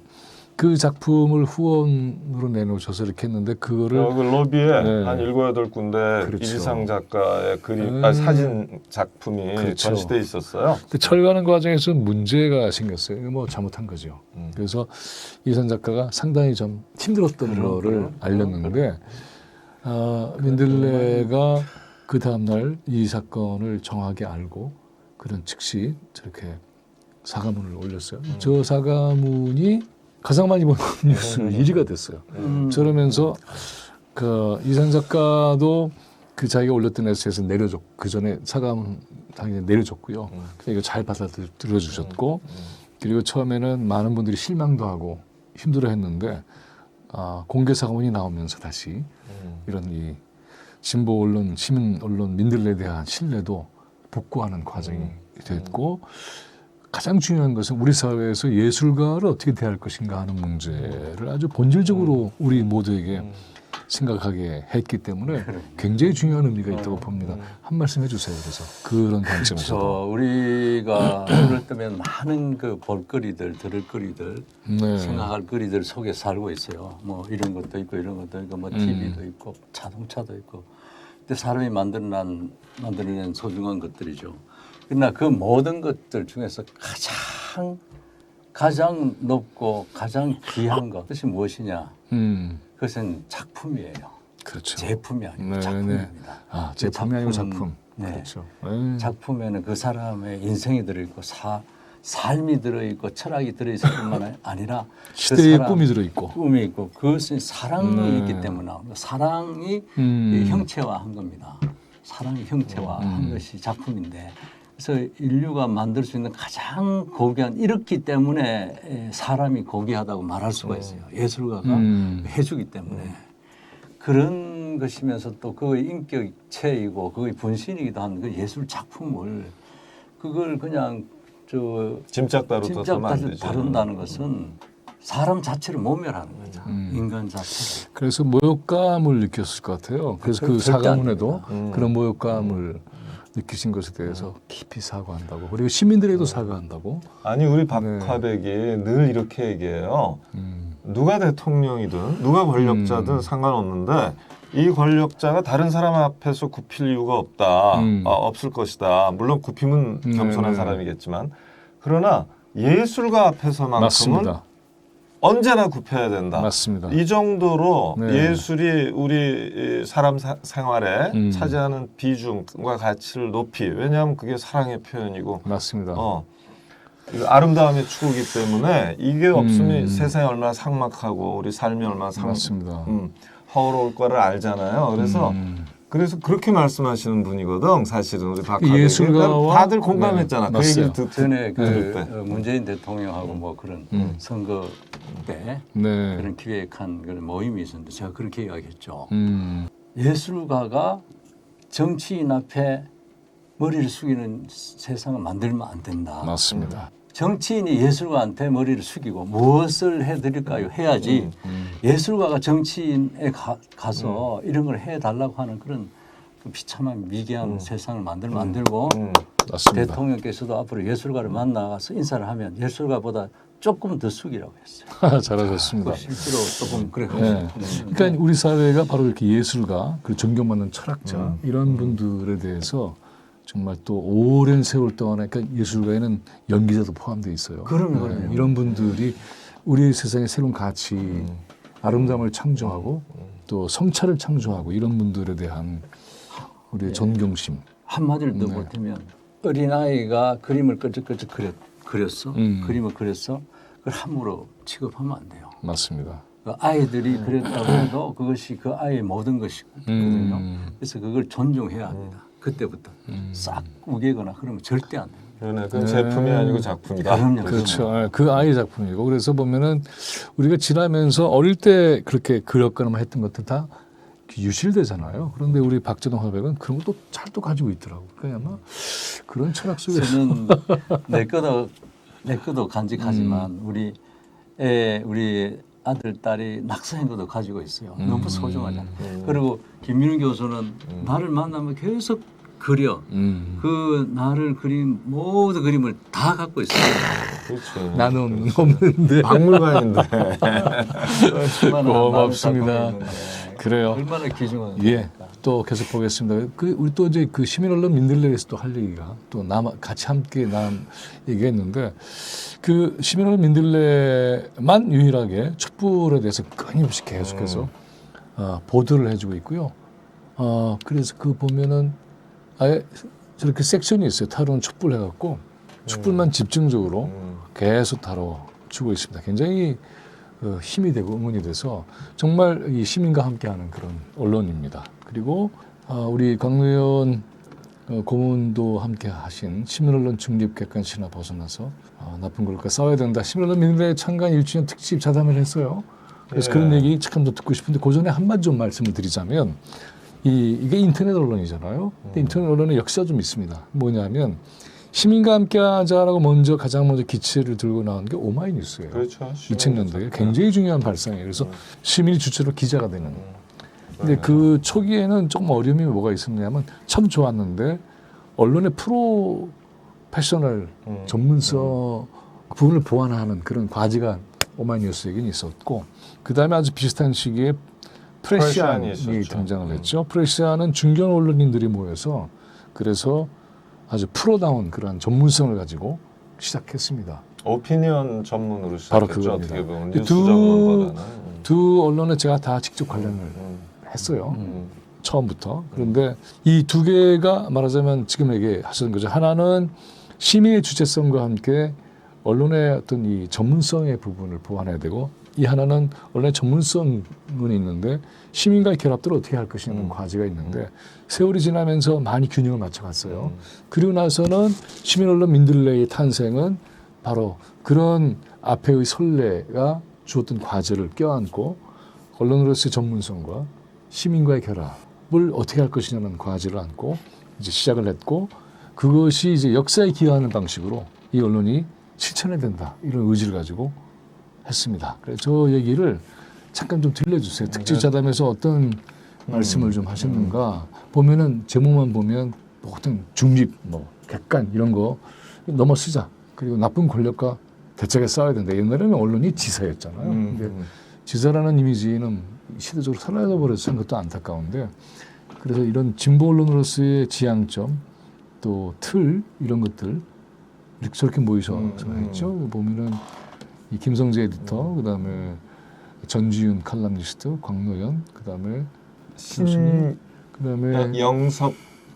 그 작품을 후원으로 내놓으셔서 이렇게 했는데 그거를 그 로비에 네. 한 7, 8군데 그렇죠. 이지상 작가의 그림, 사진 작품이 그렇죠. 전시돼 있었어요. 근데 철거하는 과정에서 문제가 생겼어요. 이거 뭐 잘못한 거죠. 그래서 이산 작가가 상당히 좀 힘들었던 거를 알렸는데 민들레가 그 다음날 이 사건을 정확하게 알고 그런 즉시 저렇게 사과문을 올렸어요. 저 사과문이 가장 많이 본 뉴스 1위가 됐어요. 저러면서 그 이산 작가도 그 자기가 올렸던 에세이에서 내려줬고 그 전에 사과문 당연히 내려줬고요. 그래서 이거 잘 받아들여 주셨고 그리고 처음에는 많은 분들이 실망도 하고 힘들어했는데 공개 사과문이 나오면서 다시 이런 이 진보 언론, 시민 언론, 민들레에 대한 신뢰도 복구하는 과정이 됐고. 가장 중요한 것은 우리 사회에서 예술가를 어떻게 대할 것인가 하는 문제를 아주 본질적으로 우리 모두에게 생각하게 했기 때문에 굉장히 중요한 의미가 있다고 봅니다. 한 말씀 해주세요. 그래서 그런 관점에서 그렇죠. 우리가 눈을 뜨면 많은 그 볼거리들, 들을거리들, 생각할 거리들 속에 살고 있어요. 뭐 이런 것도 있고 이런 것도 있고 뭐 TV도 있고 자동차도 있고. 근데 사람이 만들어낸 소중한 것들이죠. 그러나 그 모든 것들 중에서 가장 높고 가장 귀한 것, 그것이 무엇이냐? 그것은 작품이에요. 그렇죠. 제품이 아니고 네, 작품입니다. 제품이 아니고 작품. 네. 그렇죠. 작품에는 그 사람의 인생이 들어있고 삶이 들어있고 철학이 들어있을 뿐만 아니라 시대의 사람, 꿈이 들어있고 꿈이 있고 그것은 사랑이 있기 때문에 사랑이 형체화한 겁니다. 사랑이 형체화한 것이 작품인데 그래서 인류가 만들 수 있는 가장 고귀한 이렇기 때문에 사람이 고귀하다고 말할 수가 있어요. 예술가가 해주기 때문에 그런 것이면서 또 그의 인격체이고 그의 분신이기도 한 그 예술 작품을 그걸 그냥 짐작 다룬다는 것은 사람 자체를 모멸하는 거죠. 인간 자체를. 그래서 모욕감을 느꼈을 것 같아요. 그래서 그 절대 안 사과문에도 그런 모욕감을 느끼신 것에 대해서 깊이 사과한다고. 그리고 시민들에게도 사과한다고. 아니 우리 박화백이 늘 이렇게 얘기해요. 누가 대통령이든 누가 권력자든 상관없는데 이 권력자가 다른 사람 앞에서 굽힐 이유가 없다. 없을 것이다. 물론 굽히면 겸손한 사람이겠지만 그러나 예술가 앞에서만큼은 맞습니다. 언제나 굽혀야 된다. 맞습니다. 이 정도로 네. 예술이 우리 사람 생활에 차지하는 비중과 가치를 높이 왜냐하면 그게 사랑의 표현이고 맞습니다. 이거 아름다움의 추구이기 때문에 이게 없으면 세상이 얼마나 삭막하고 우리 삶이 얼마나 맞습니다. 허울올 거를 알잖아요. 그래서 그렇게 말씀하시는 분이거든. 사실은 우리 박하백이 예술가와 다들 공감했잖아. 네, 그 얘기를 맞어요. 전에 들을 때. 문재인 대통령하고 뭐 그런 선거 때 네. 그런 기획한 그런 모임이 있었는데 제가 그렇게 이야기했죠. 음. 예술가가 정치인 앞에 머리를 숙이는 세상을 만들면 안 된다. 맞습니다. 정치인이 예술가한테 머리를 숙이고 무엇을 해드릴까요? 해야지 예술가가 정치인에 가서 이런 걸 해달라고 하는 그런 그 비참한 미개한 세상을 만들면 안 되고 맞습니다. 대통령께서도 앞으로 예술가를 만나서 인사를 하면 예술가보다 조금 더 숙이라고 했어요. 잘하셨습니다. 실제로 조금 그래. 네. 그러니까 우리 사회가 바로 이렇게 예술가, 그리고 존경받는 철학자 이런 분들에 대해서 정말 또 오랜 세월 동안에 그러니까 예술가에는 연기자도 포함되어 있어요. 그럼요. 이런 분들이 우리 세상의 새로운 가치, 아름다움을 창조하고 또 성찰을 창조하고 이런 분들에 대한 우리의 존경심. 한마디를 더 보태면 어린아이가 그림을 끄적끄적 그렸어. 그림을 그렸어. 그걸 함부로 취급하면 안 돼요. 맞습니다. 그 아이들이 그렸다고 해도 그것이 그 아이의 모든 것이거든요. 그래서 그걸 존중해야 합니다. 그때부터 싹 우기거나 그러면 절대 안 돼요. 그러네. 그건 제품이 아니고 작품이다. 그럼요. 그렇죠. 그 아이 작품이고 그래서 보면은 우리가 지나면서 어릴 때 그렇게 그렸거나 했던 것들 다 유실되잖아요. 그런데 우리 박재동 화백은 그런 것도 잘 또 가지고 있더라고. 그러니까 아마 그런 철학 속에서 저는 내 것도 간직하지만 우리 아들 딸이 낙서한 것도 가지고 있어요. 너무 소중하잖아요. 그리고 김민우 교수는 나를 만나면 계속 그려. 그 나를 그린 모든 그림을 다 갖고 있어요. 그렇죠. 나는 없는데 박물관인데. 고맙습니다. 그래요. 얼마나 귀중한. 예, 또 계속 보겠습니다. 우리 또 이제 그 시민 언론 민들레에서 또 할 얘기가 또 같이 함께 얘기했는데 그 시민 언론 민들레만 유일하게 촛불에 대해서 끊임없이 계속해서 보도를 해주고 있고요. 그래서 그 보면은 아예 저렇게 섹션이 있어요. 타로는 촛불 해갖고 촛불만 집중적으로 계속 다뤄주고 있습니다. 굉장히 힘이 되고 응원이 돼서 정말 이 시민과 함께하는 그런 언론입니다. 그리고 우리 강의원 고문도 함께하신 시민언론 중립 객관시나 벗어나서 나쁜 걸과 싸워야 된다. 시민언론 민들레 창간 1주년 특집 자담을 했어요. 그래서 그런 얘기 참 더 듣고 싶은데 그 전에 한마디 좀 말씀을 드리자면 이게 인터넷 언론이잖아요. 근데 인터넷 언론에 역사가 좀 있습니다. 뭐냐면 시민과 함께하자라고 가장 먼저 기치를 들고 나온 게 오마이뉴스예요. 그렇죠. 2000년도에 굉장히 중요한 발상이에요. 그래서 시민이 주체로 기자가 되는. 근데 그 초기에는 조금 어려움이 뭐가 있었냐면 참 좋았는데 언론의 프로페셔널 전문성 부분을 보완하는 그런 과제가 오마이뉴스에게는 있었고 그 다음에 아주 비슷한 시기에 프레시안이 등장을 했죠. 프레시안은 중견 언론인들이 모여서 그래서 아주 프로다운 그런 전문성을 가지고 시작했습니다. 오피니언 전문으로 바로 시작했죠. 그겁니다. 어떻게 보면 뉴스 전문보다는. 두 언론에 제가 다 직접 관련을 했어요. 처음부터. 그런데 이 두 개가 말하자면 지금 얘기하셨던 거죠. 하나는 시민의 주체성과 함께 언론의 어떤 이 전문성의 부분을 보완해야 되고 이 하나는 언론의 전문성은 있는데 시민과의 결합들을 어떻게 할 것이냐는 과제가 있는데 세월이 지나면서 많이 균형을 맞춰갔어요. 그리고 나서는 시민 언론 민들레의 탄생은 바로 그런 앞에의 선례가 주었던 과제를 껴안고 언론으로서의 전문성과 시민과의 결합을 어떻게 할 것이냐는 과제를 안고 이제 시작을 했고 그것이 이제 역사에 기여하는 방식으로 이 언론이 실천해야 된다 이런 의지를 가지고 했습니다. 그래서 저 얘기를 잠깐 좀 들려주세요. 특집자담에서 어떤 말씀을 좀 하셨는가 보면은 제목만 보면 뭐 어떤 중립, 뭐 객관 이런 거 넘어 쓰자. 그리고 나쁜 권력과 대책에 싸워야 된다. 옛날에는 언론이 지사였잖아요. 근데 지사라는 이미지는 시대적으로 사라져 버려서 그것도 안타까운데 그래서 이런 진보 언론으로서의 지향점 또 틀 이런 것들 이렇게 저렇게 모이셔서 했죠. 보면은 이 김성재 에디터, 그다음에 전지윤 칼럼니스트, 광노현, 그다음에 그다음에 영섭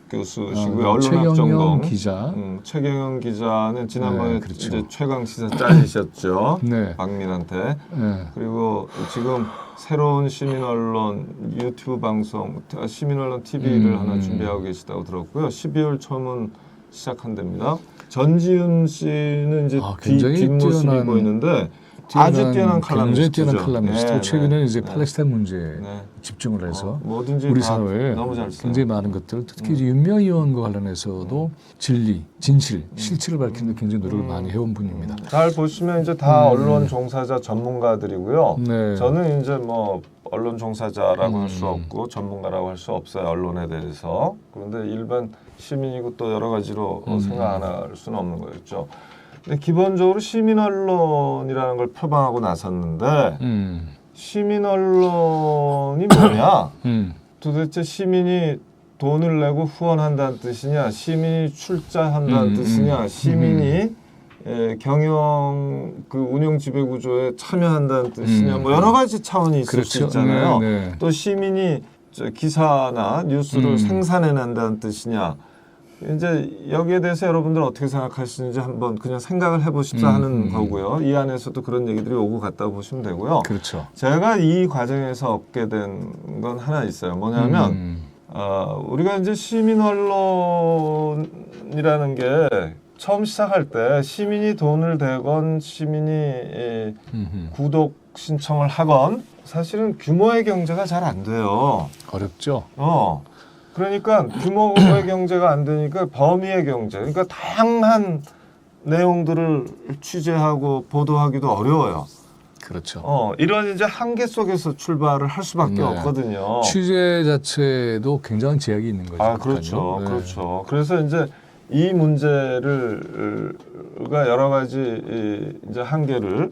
교수시고요. 최경영 언론학전공 기자. 최경영 기자는 지난번에 네, 그렇죠. 이제 최강 시사 잘리셨죠. 네. 박민한테. 네. 그리고 지금 새로운 시민 언론 유튜브 방송 시민 언론 TV를 하나 준비하고 계시다고 들었고요. 12월 초면 시작한답니다. 전지윤 씨는 이제 굉장히 뒷모습이 뛰어난- 보이는데 아주 뛰어난 굉장히 뛰어난 칼럼니스트죠. 칼럼니스트. 네, 최근에 네, 이제 네. 팔레스타인 문제에 네. 집중을 해서 뭐든지 우리 다 사회에 너무 잘 써요. 굉장히 많은 것들, 특히 이제 윤미향 의원과 관련해서도 진리, 진실, 실체를 밝히는 데 굉장히 노력을 많이 해온 분입니다. 잘 보시면 이제 다 언론 종사자 전문가들이고요. 네. 저는 이제 뭐 언론 종사자라고 할 수 없고 전문가라고 할 수 없어요. 언론에 대해서. 그런데 일반 시민이고 또 여러 가지로 생각 안 할 수는 없는 거였죠. 근데 기본적으로 시민 언론이라는 걸 표방하고 나섰는데 시민 언론이 뭐냐? 도대체 시민이 돈을 내고 후원한다는 뜻이냐? 시민이 출자한다는 뜻이냐? 시민이 경영 그 운영 지배 구조에 참여한다는 뜻이냐? 뭐 여러 가지 차원이 있을 수 있잖아요. 네. 또 시민이 기사나 뉴스를 생산해낸다는 뜻이냐? 이제 여기에 대해서 여러분들 어떻게 생각하시는지 한번 그냥 생각을 해보십사 하는 거고요. 이 안에서도 그런 얘기들이 오고 갔다고 보시면 되고요. 그렇죠. 제가 이 과정에서 얻게 된 건 하나 있어요. 뭐냐면 우리가 이제 시민 언론이라는 게 처음 시작할 때 시민이 돈을 대건 시민이 구독 신청을 하건 사실은 규모의 경제가 잘 안 돼요. 어렵죠. 그러니까 규모의 경제가 안 되니까 범위의 경제, 그러니까 다양한 내용들을 취재하고 보도하기도 어려워요. 그렇죠. 이런 이제 한계 속에서 출발을 할 수밖에 없거든요. 취재 자체도 굉장한 제약이 있는 거죠. 그렇죠, 네. 그렇죠. 그래서 이제 이 문제가 여러 가지 이제 한계를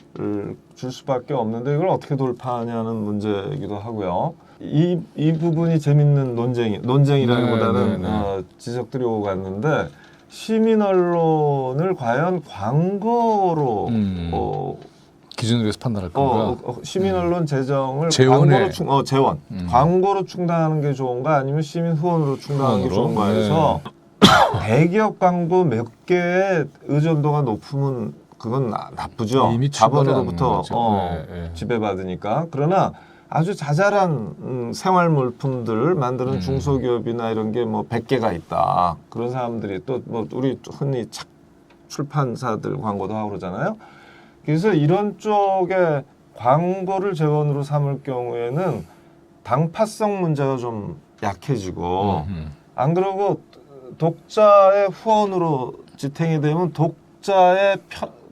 줄 수밖에 없는데 이걸 어떻게 돌파하냐는 문제이기도 하고요. 이 부분이 재밌는 논쟁이라기보다는 지적들이 오고 갔는데 시민 언론을 과연 광고로 기준으로 해서 판단할 건가? 시민 언론 재정을 재원에. 광고로 충당하는 게 좋은가 아니면 시민 후원으로 충당하는 게 좋은가 해서 대기업 광고 몇 개의 의존도가 높으면 그건 나쁘죠. 이미 자본으로부터 네. 지배받으니까. 그러나 아주 자잘한 생활 물품들 만드는 중소기업이나 이런 게 뭐 100개가 있다. 그런 사람들이 또 뭐 우리 흔히 출판사들 광고도 하고 그러잖아요. 그래서 이런 쪽에 광고를 재원으로 삼을 경우에는 당파성 문제가 좀 약해지고 안 그러고 독자의 후원으로 지탱이 되면 독자의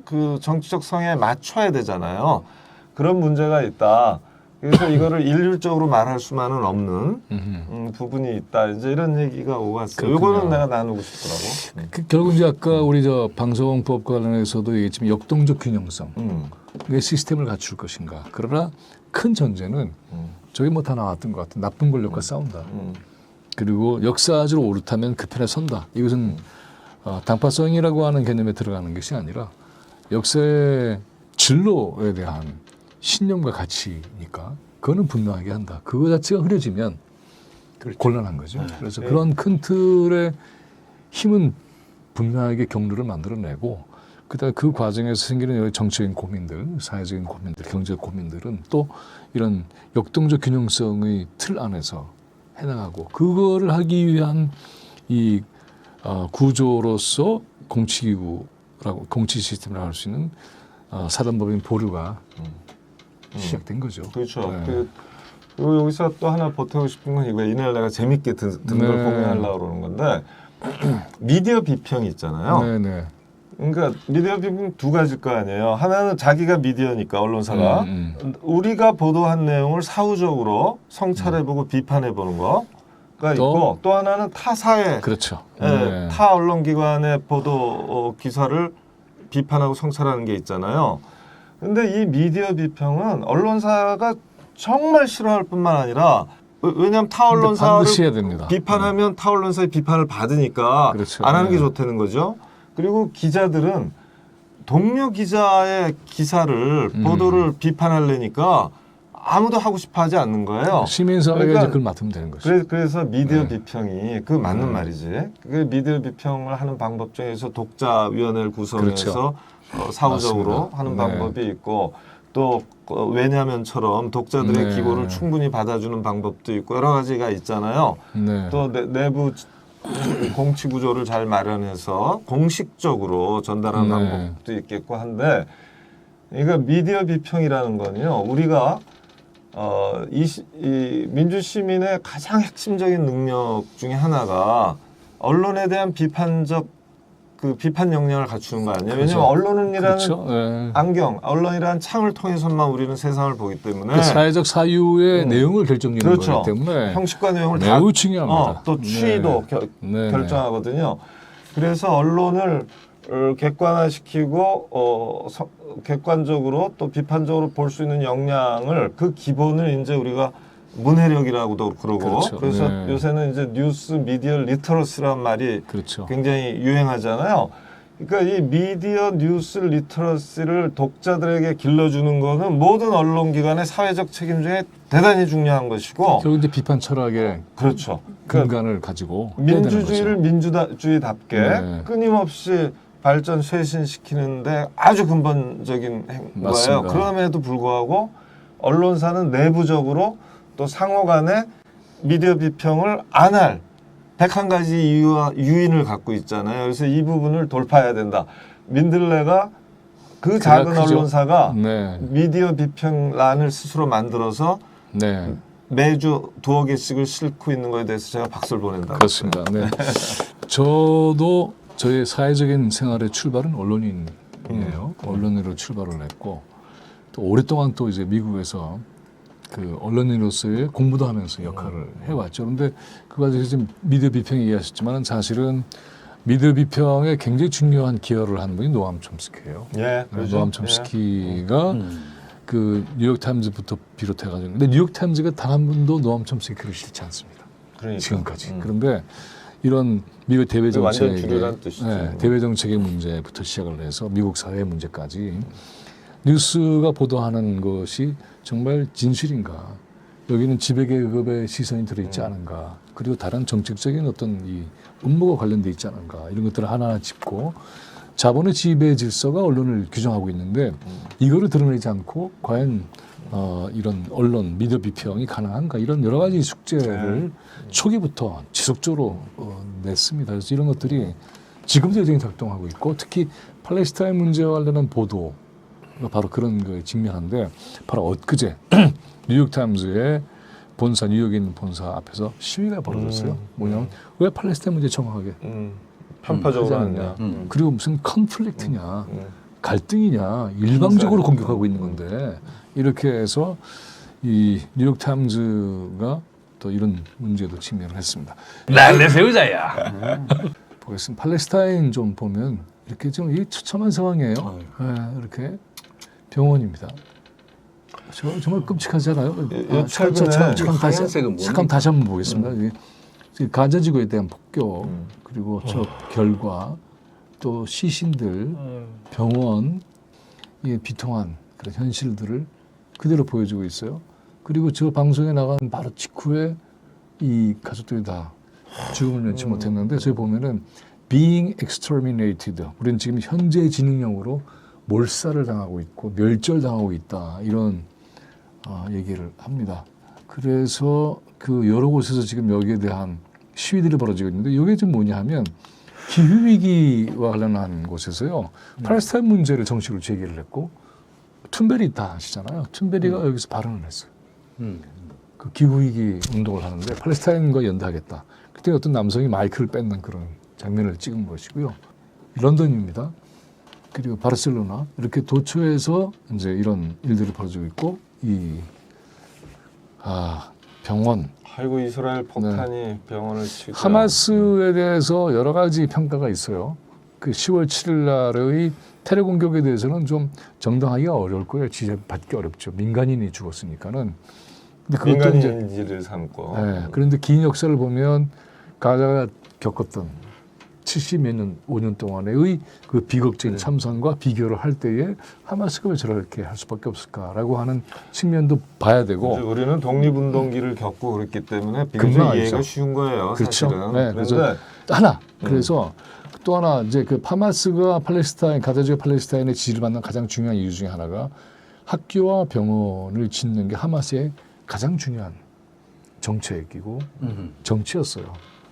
그 정치적 성향에 맞춰야 되잖아요. 그런 문제가 있다. 그래서 이거를 일률적으로 말할 수만은 없는 부분이 있다. 이제 이런 얘기가 오갔어요. 이거는 내가 나누고 싶더라고. 결국 이제 아까 우리 저 방송법 관련해서도 얘기했지만 역동적 균형성. 왜 시스템을 갖출 것인가. 그러나 큰 전제는 저게 뭐 다 나왔던 것 같은 나쁜 권력과 싸운다. 그리고 역사적으로 옳다면 그 편에 선다. 이것은 당파성이라고 하는 개념에 들어가는 것이 아니라 역사의 진로에 대한 신념과 가치니까 그거는 분명하게 한다. 그거 자체가 흐려지면 곤란한 거죠. 그래서 그런 큰 틀의 힘은 분명하게 경로를 만들어내고 그다음 그 과정에서 생기는 여러 정치적인 고민들, 사회적인 고민들, 경제적 고민들은 또 이런 역동적 균형성의 틀 안에서 해나가고 그거를 하기 위한 이 구조로서 공치기구라고 공치 시스템이라고 할 수 있는 사단법인 보류가 시작된 거죠. 그렇죠. 네. 그리고 여기서 또 하나 보태고 싶은 건 이거 이날 내가 재밌게 든 걸 네. 공유하려고 그러는 건데 미디어 비평이 있잖아요. 네네. 그러니까 미디어 비평 두 가지일 거 아니에요. 하나는 자기가 미디어니까 언론사가 우리가 보도한 내용을 사후적으로 성찰해보고 비판해보는 거가 있고 또 하나는 타사의 그렇죠. 예, 타 언론기관의 보도 기사를 비판하고 성찰하는 게 있잖아요. 근데 이 미디어 비평은 언론사가 정말 싫어할 뿐만 아니라 왜냐하면 타 언론사를 반드시 해야 됩니다. 비판하면 타 언론사의 비판을 받으니까 그렇죠. 안 하는 게 네. 좋다는 거죠. 그리고 기자들은 동료 기자의 기사를 보도를 비판하려니까 아무도 하고 싶어 하지 않는 거예요. 시민사회가 그러니까 이제 그걸 맡으면 되는 거죠. 그래서 미디어 네. 비평이 그 맞는 말이지. 그 미디어 비평을 하는 방법 중에서 독자위원회를 구성해서 사후적으로 맞습니다. 하는 네. 방법이 있고 또 왜냐면처럼 독자들의 네. 기고를 충분히 받아주는 방법도 있고 여러 가지가 있잖아요. 네. 또 내부 공치 구조를 잘 마련해서 공식적으로 전달하는 네. 방법도 있겠고 한데 이거 미디어 비평이라는 건요. 우리가 이 민주 시민의 가장 핵심적인 능력 중에 하나가 언론에 대한 비판적 그 비판 역량을 갖추는 거 아니에요? 그렇죠. 왜냐하면 언론이라는 그렇죠. 네. 안경, 언론이라는 창을 통해서만 우리는 세상을 보기 때문에 그 사회적 사유의 내용을 결정짓는 그렇죠. 거기 때문에 형식과 내용을 매우 중요합니다. 또 추이도 네. 결정하거든요. 그래서 언론을 객관화시키고 객관적으로 또 비판적으로 볼 수 있는 역량을 그 기본을 이제 우리가 문해력이라고도 그러고 그렇죠. 그래서 네. 요새는 이제 뉴스 미디어 리터러시라는 말이 그렇죠. 굉장히 유행하잖아요. 그러니까 이 미디어 뉴스 리터러시를 독자들에게 길러주는 거는 모든 언론기관의 사회적 책임 중에 대단히 중요한 것이고 결국 이제 비판 철학의 그렇죠. 그러니까 근간을 가지고 해야 되는 민주주의를 거죠. 민주주의답게 네. 끊임없이 발전 쇄신시키는데 아주 근본적인 거예요. 맞습니다. 그럼에도 불구하고 언론사는 내부적으로 또 상호간에 미디어 비평을 안 할 101가지 이유와 유인을 갖고 있잖아요. 그래서 이 부분을 돌파해야 된다. 민들레가 그 작은 크죠. 언론사가 네. 미디어 비평란을 스스로 만들어서 네. 매주 2개씩을 싣고 있는 거에 대해서 제가 박수를 보낸다. 그렇습니다. 네. 저도 저의 사회적인 생활의 출발은 언론인이에요. 언론으로 출발을 했고 또 오랫동안 또 이제 미국에서 그 언론인으로서의 공부도 하면서 역할을 해왔죠. 그런데 그 과정에서 지금 미디어 비평 얘기하셨지만 사실은 미디어 비평에 굉장히 중요한 기여를 한 분이 노암 촘스키예요. 예, 그렇죠. 노암 촘스키가 그 뉴욕타임즈부터 비롯해가지고 근데 뉴욕타임즈가 단 한 번도 노암 촘스키를 싫지 않습니다. 그러니까. 지금까지. 그런데 이런 미국 대외 완전 정책의 주류란 뜻이죠. 대외 정책의 문제부터 시작을 해서 미국 사회 문제까지 뉴스가 보도하는 것이 정말 진실인가? 여기는 지배계급의 시선이 들어있지 않은가? 그리고 다른 정책적인 어떤 이 업무가 관련돼 있지 않은가? 이런 것들을 하나하나 짚고 자본의 지배 질서가 언론을 규정하고 있는데 이거를 드러내지 않고 과연 이런 언론 미디어 비평이 가능한가? 이런 여러 가지 숙제를 초기부터 지속적으로 냈습니다. 그래서 이런 것들이 지금도 여전히 작동하고 있고 특히 팔레스타인 문제와 관련한 보도 바로 그런 거에 직면한데 바로 엊그제 뉴욕타임즈의 본사 뉴욕에 있는 본사 앞에서 시위가 벌어졌어요. 뭐냐면 왜 팔레스타인 문제 정확하게 편파적으로 하지 하느냐. 않느냐. 그리고 무슨 컨플릭트냐 갈등이냐 일방적으로 공격하고 있는 건데 이렇게 해서 이 뉴욕타임즈가 또 이런 문제도 직면을 했습니다. 내 세우자야. 보겠습니다. 팔레스타인 좀 보면 이렇게 좀 이 처참한 상황이에요. 네, 이렇게 병원입니다. 정말 끔찍하잖아요. 하얀색은 잠깐 다시 한번 보겠습니다. 가자지구에 대한 폭격 그리고 저 결과 또 시신들 병원 이 비통한 그런 현실들을 그대로 보여주고 있어요. 그리고 저 방송에 나간 바로 직후에 이 가족들이 다 죽음을 면치 못했는데 저희 보면은 being exterminated. 우리는 지금 현재 진흥령으로 몰살을 당하고 있고 멸절당하고 있다. 이런 얘기를 합니다. 그래서 그 여러 곳에서 지금 여기에 대한 시위들이 벌어지고 있는데 이게 좀 뭐냐 하면 기후위기와 관련한 곳에서요. 팔레스타인 문제를 정식으로 제기를 했고 툰베리 있다 하시잖아요. 툰베리가 여기서 발언을 했어요. 그 기후위기 운동을 하는데 팔레스타인과 연대하겠다. 그때 어떤 남성이 마이크를 뺏는 그런 장면을 찍은 것이고요. 런던입니다. 그리고 바르셀로나 이렇게 도처에서 이제 이런 일들이 벌어지고 있고 이 병원 아이고 이스라엘 폭탄이 병원을 치죠. 하마스에 대해서 여러 가지 평가가 있어요. 그 10월 7일 날의 테러 공격에 대해서는 좀 정당하기가 어려울 거예요. 지적받기 어렵죠. 민간인이 죽었으니까는. 근데 그것도 이제 민간인지를 삼고. 네, 그런데 긴 역사를 보면 가자가 겪었던 70몇 년, 5년 동안의 그 비극적인 참상과 비교를 할 때에 하마스가 왜 저렇게 할 수밖에 없을까라고 하는 측면도 봐야 되고. 우리는 독립운동기를 겪고 그랬기 때문에 금방 비교적 알죠. 이해가 쉬운 거예요. 그렇죠. 사실은. 네, 그런데 그래서 또 하나 이제 그 하마스가 팔레스타인 가자지구 팔레스타인의 지지를 받는 가장 중요한 이유 중에 하나가 학교와 병원을 짓는 게 하마스의 가장 중요한 정책이고 정치였어요.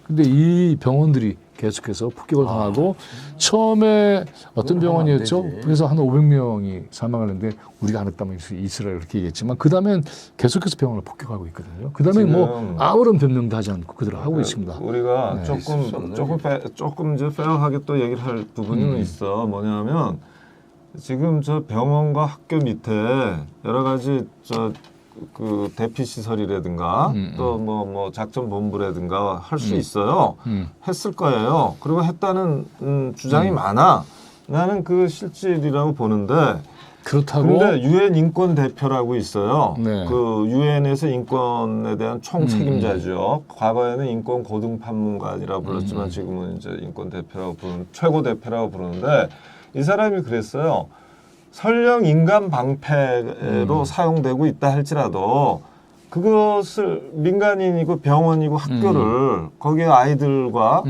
근데 이 병원들이 계속해서 폭격을 당하고 처음에 어떤 병원이었죠? 그래서 한 500명이 사망을 했는데 우리가 안 했다면 이스라엘 이렇게 얘기했지만 그 다음엔 계속해서 병원을 폭격하고 있거든요. 그 다음에 뭐 아무런 변명도 하지 않고 그대로 하고 있습니다. 우리가 네. 조금 이제 페어하게 또 얘기를 할 부분은 있어. 뭐냐면 지금 저 병원과 학교 밑에 여러 가지 그 대피 시설이라든가 또 뭐 작전 본부라든가 할 수 있어요. 했을 거예요. 그리고 했다는 주장이 많아. 나는 그 실질이라고 보는데. 그렇다고. 그런데 유엔 인권 대표라고 있어요. 네. 그 유엔에서 인권에 대한 총 책임자죠. 과거에는 인권 고등 판문관이라고 불렀지만 지금은 이제 인권 대표라고 부르는 최고 대표라고 부르는데 이 사람이 그랬어요. 설령 인간 방패로 사용되고 있다 할지라도 그것을 민간인이고 병원이고 학교를 거기에 아이들과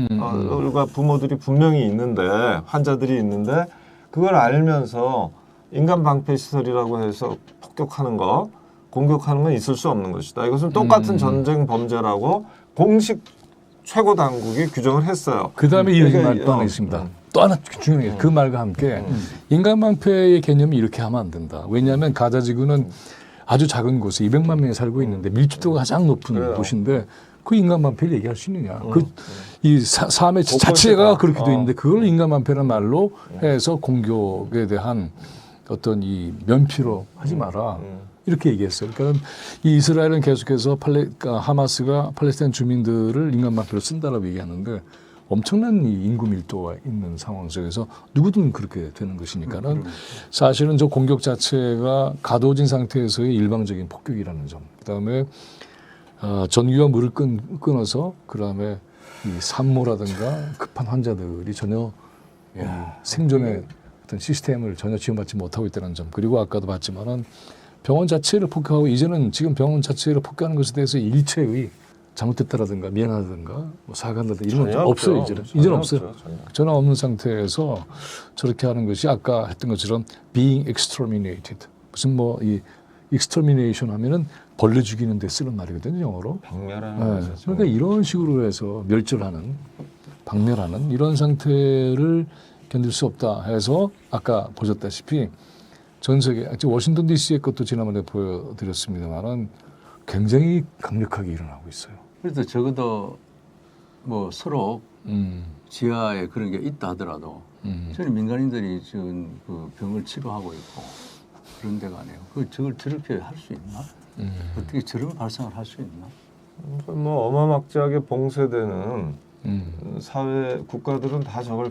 부모들이 분명히 있는데 환자들이 있는데 그걸 알면서 인간 방패 시설이라고 해서 폭격하는 거 공격하는 건 있을 수 없는 것이다. 이것은 똑같은 전쟁 범죄라고 공식 최고 당국이 규정을 했어요. 그다음에 이어진 말 또 하나 있습니다. 또 하나 중요한 게 그 말과 함께 인간방패의 개념이 이렇게 하면 안 된다. 왜냐하면 가자 지구는 아주 작은 곳에 200만 명이 살고 있는데 밀집도가 가장 높은 그래요. 곳인데 그 인간방패를 얘기할 수 있느냐. 이 삶의 자체가 그렇게 돼 있는데 그걸 인간방패라는 말로 해서 공격에 대한 어떤 이 면피로 하지 마라. 이렇게 얘기했어요. 그러니까 이 이스라엘은 계속해서 그러니까 하마스가 팔레스타인 주민들을 인간방패로 쓴다라고 얘기하는데 엄청난 이 인구 밀도가 있는 상황 속에서 누구든 그렇게 되는 것이니까는 사실은 저 공격 자체가 가둬진 상태에서의 일방적인 폭격이라는 점. 그다음에 전기와 물을 끊어서 그다음에 이 산모라든가 급한 환자들이 전혀 생존의 어떤 시스템을 전혀 지원받지 못하고 있다는 점. 그리고 아까도 봤지만은 병원 자체를 폭격하고 이제는 지금 병원 자체를 폭격하는 것에 대해서 일체의 잘못됐다라든가 미안하다든가 뭐 사과한다든가 이런 건 없어요. 이제는 없어요. 전혀 없는 상태에서 저렇게 하는 것이 아까 했던 것처럼 being exterminated. 무슨 뭐 이 extermination 하면은 벌레 죽이는 데 쓰는 말이거든요, 영어로. 박멸하는 거죠. 그러니까 이런 식으로 해서 멸절하는, 박멸하는 이런 상태를 견딜 수 없다 해서 아까 보셨다시피 전 세계, 워싱턴 DC의 것도 지난번에 보여드렸습니다만은 굉장히 강력하게 일어나고 있어요. 그래서 적어도 뭐 서로 지하에 그런 게 있다 하더라도 저는 민간인들이 지금 그 병을 치료하고 있고 그런 데가 아니에요. 저걸 저렇게 할 수 있나? 어떻게 저런 발상을 할 수 있나? 뭐 어마막지하게 봉쇄되는 사회 국가들은 다 저걸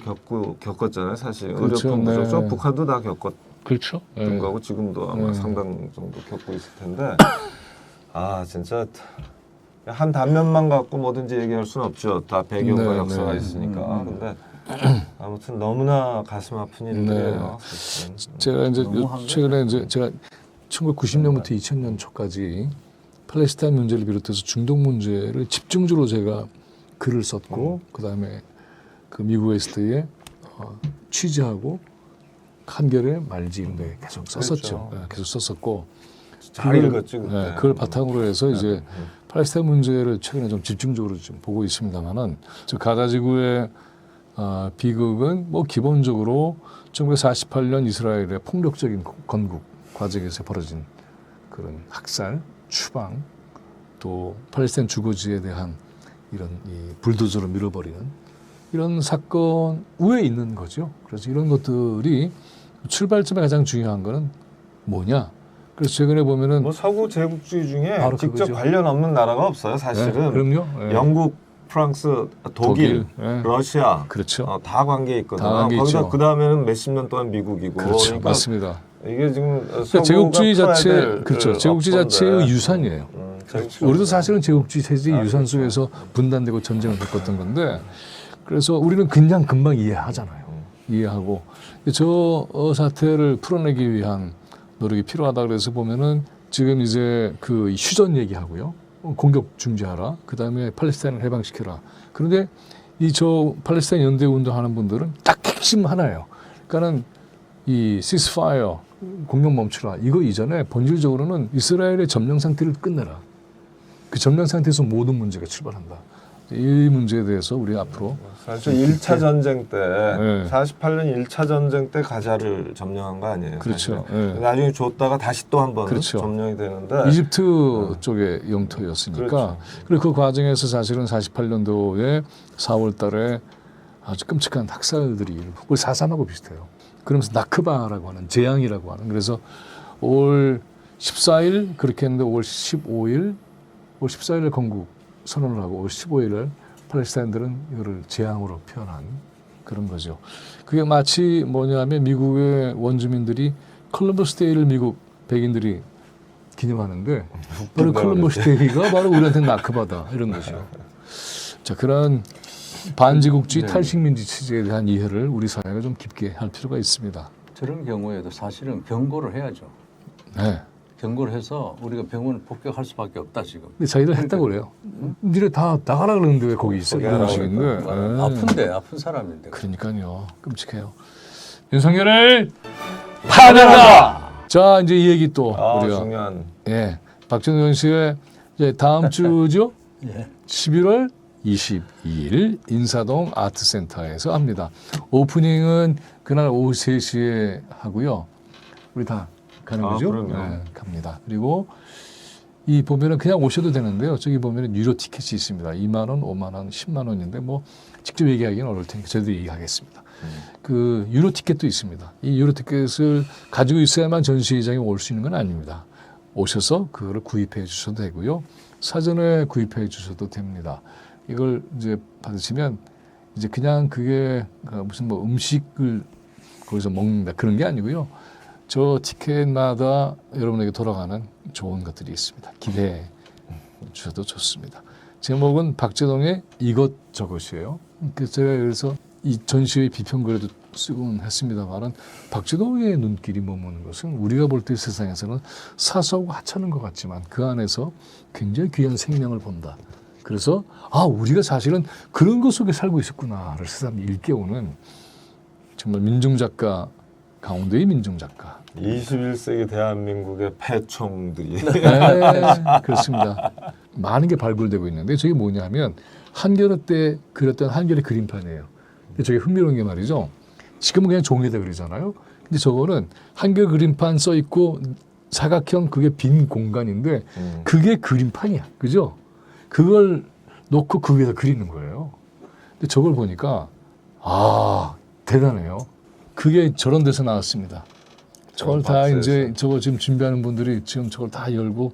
겪었잖아요. 사실 그렇죠. 의료품 부족, 네. 북한도 다 겪었던 그렇죠. 거고 지금도 아마 상당 정도 겪고 있을 텐데 진짜 한 단면만 갖고 뭐든지 얘기할 수는 없죠. 다 배경과 역사가 있으니까. 근데 아무튼 너무나 가슴 아픈 일들이에요. 제가 이제 최근에 이제 제가 1990년부터 2000년 초까지 팔레스타인 문제를 비롯해서 중동 문제를 집중적으로 제가 글을 썼고 그다음에 그 미국 웨스트에 취재하고 한겨레 말지 이런 데 계속 썼었죠. 그렇죠. 예, 계속 썼었고 잘 읽었지 그때. 예, 그걸 바탕으로 해서 이제 팔레스타인 문제를 최근에 좀 집중적으로 좀 보고 있습니다만은 저 가자 지구의 비극은 뭐 기본적으로 1948년 이스라엘의 폭력적인 건국 과정에서 벌어진 그런 학살, 추방, 또 팔레스타인 주거지에 대한 이런 이 불도저로 밀어버리는 이런 사건 위에 있는 거죠. 그래서 이런 것들이 출발점에 가장 중요한 거는 뭐냐? 그래서 최근에 보면은 뭐 서구 제국주의 중에 바로 직접 그거죠. 관련 없는 나라가 없어요. 사실은. 예, 그럼요. 예. 영국, 프랑스, 독일, 예. 러시아 그렇죠. 다 관계 있거든요. 다 관계 거기다 있죠. 그 다음에는 몇십 년 동안 미국이고. 그렇죠. 그러니까 맞습니다. 이게 지금 그러니까 제국주의 서구가 자체, 풀어야 될 그렇죠. 제국주의 업건데. 자체의 유산이에요. 제국주의 우리도 사실은 제국주의 세제의 유산 그렇죠. 속에서 분단되고 전쟁을 겪었던 건데, 그래서 우리는 그냥 금방 이해하잖아요. 이해하고 저 사태를 풀어내기 위한 노력이 필요하다 그래서 보면은 지금 이제 그 휴전 얘기하고요, 공격 중지하라, 그 다음에 팔레스타인을 해방시켜라. 그런데 이 저 팔레스타인 연대 운동하는 분들은 딱 핵심 하나예요. 그러니까는 이 시스파이어 공격 멈추라 이거 이전에 본질적으로는 이스라엘의 점령 상태를 끝내라. 그 점령 상태에서 모든 문제가 출발한다. 이 문제에 대해서 우리 앞으로 사실 1차 전쟁 때 네. 48년 1차 전쟁 때 가자를 점령한 거 아니에요. 그렇죠. 사실은. 네. 나중에 줬다가 다시 또 한 번 그렇죠. 점령이 되는데 이집트 쪽의 영토였으니까 그렇죠. 그리고 그 과정에서 사실은 48년도에 4월 달에 아주 끔찍한 학살들이 그걸 4.3하고 비슷해요. 그러면서 나크바라고 하는 재앙이라고 하는 그래서 올 14일 그렇게 했는데 올 15일 올 14일에 건국 선언을 하고 올 15일을 팔레스타인들은 이거를 재앙으로 표현한 그런 거죠. 그게 마치 뭐냐면 미국의 원주민들이 콜럼버스 데이를 미국 백인들이 기념하는데 바로 콜럼버스 데이가 바로 우리한테 나크바다 이런 거죠. 자, 그런 반지국주의 네. 탈식민지 체제에 대한 이해를 우리 사회가 좀 깊게 할 필요가 있습니다. 저런 경우에도 사실은 경고를 해야죠. 네. 경고를 해서 우리가 병원을 폭격할 수밖에 없다 지금. 근데 자기들 했다고 그래요. 니네 다 나가라 그러는데 왜 거기 있어? 이런 거기 식인데. 네. 아픈데 아픈 사람인데. 그러니까요. 끔찍해요. 윤석열을 파면하라. 자, 이제 이 얘기 또 우리가 중요한 예, 박정현 씨의 이제 다음 주죠. 예. 11월 22일 인사동 아트센터에서 합니다. 오프닝은 그날 오후 3시에 하고요. 우리 다 가는 거죠? 그럼요. 네, 갑니다. 그리고 이 보면은 그냥 오셔도 되는데요. 저기 보면은 유료 티켓이 있습니다. 2만 원, 5만 원, 10만 원인데 뭐 직접 얘기하기는 어려울 테니까 저희도 얘기하겠습니다. 그 유료 티켓도 있습니다. 이 유료 티켓을 가지고 있어야만 전시회장에 올 수 있는 건 아닙니다. 오셔서 그거를 구입해 주셔도 되고요. 사전에 구입해 주셔도 됩니다. 이걸 이제 받으시면 이제 그냥 그게 무슨 뭐 음식을 거기서 먹는다 그런 게 아니고요. 저 티켓마다 여러분에게 돌아가는 좋은 것들이 있습니다. 기대해 주셔도 좋습니다. 제목은 박재동의 이것저것이에요. 그래서 제가 그래서 이 전시회 비평글에도 쓰곤 했습니다만은 박재동의 눈길이 머무는 것은 우리가 볼 때 세상에서는 사소하고 하찮은 것 같지만 그 안에서 굉장히 귀한 생명을 본다. 그래서 우리가 사실은 그런 것 속에 살고 있었구나를 새삼 일깨우는 정말 민중작가 강원도의 민중작가. 21세기 대한민국의 패총들이 네, 그렇습니다. 많은 게 발굴되고 있는데 저게 뭐냐면 한겨레 때 그렸던 한겨레 그림판이에요. 근데 저게 흥미로운 게 말이죠. 지금은 그냥 종이에다 그리잖아요. 근데 저거는 한겨레 그림판 써 있고 사각형 그게 빈 공간인데 그게 그림판이야. 그죠? 그걸 놓고 그 위에다 그리는 거예요. 근데 저걸 보니까 대단해요. 그게 저런 데서 나왔습니다. 저걸 다 박스에서. 이제 저거 지금 준비하는 분들이 지금 저걸 다 열고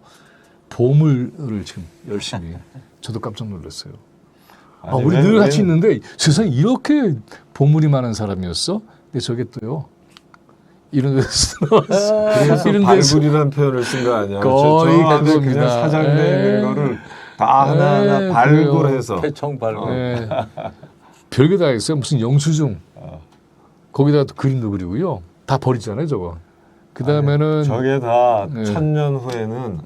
보물을 지금 열심히 저도 깜짝 놀랐어요. 아니, 우리 왜- 늘 왜- 같이 있는데 세상에 이렇게 보물이 많은 사람이었어? 근데 저게 또요. 이런 데서 나왔어. 그래서 이런 데서 발굴이라는 표현을 쓴 거 아니야? 거의 저 안에 그겁니다. 그냥 사장되어 있는 거를 다 하나하나 에이, 발굴해서 패총 발굴. 네. 별게 다 있어요. 무슨 영수증. 거기다가 또 그림도 그리고요. 다 버리잖아요, 저거. 그 다음에는 저게 다 네. 1000년 후에는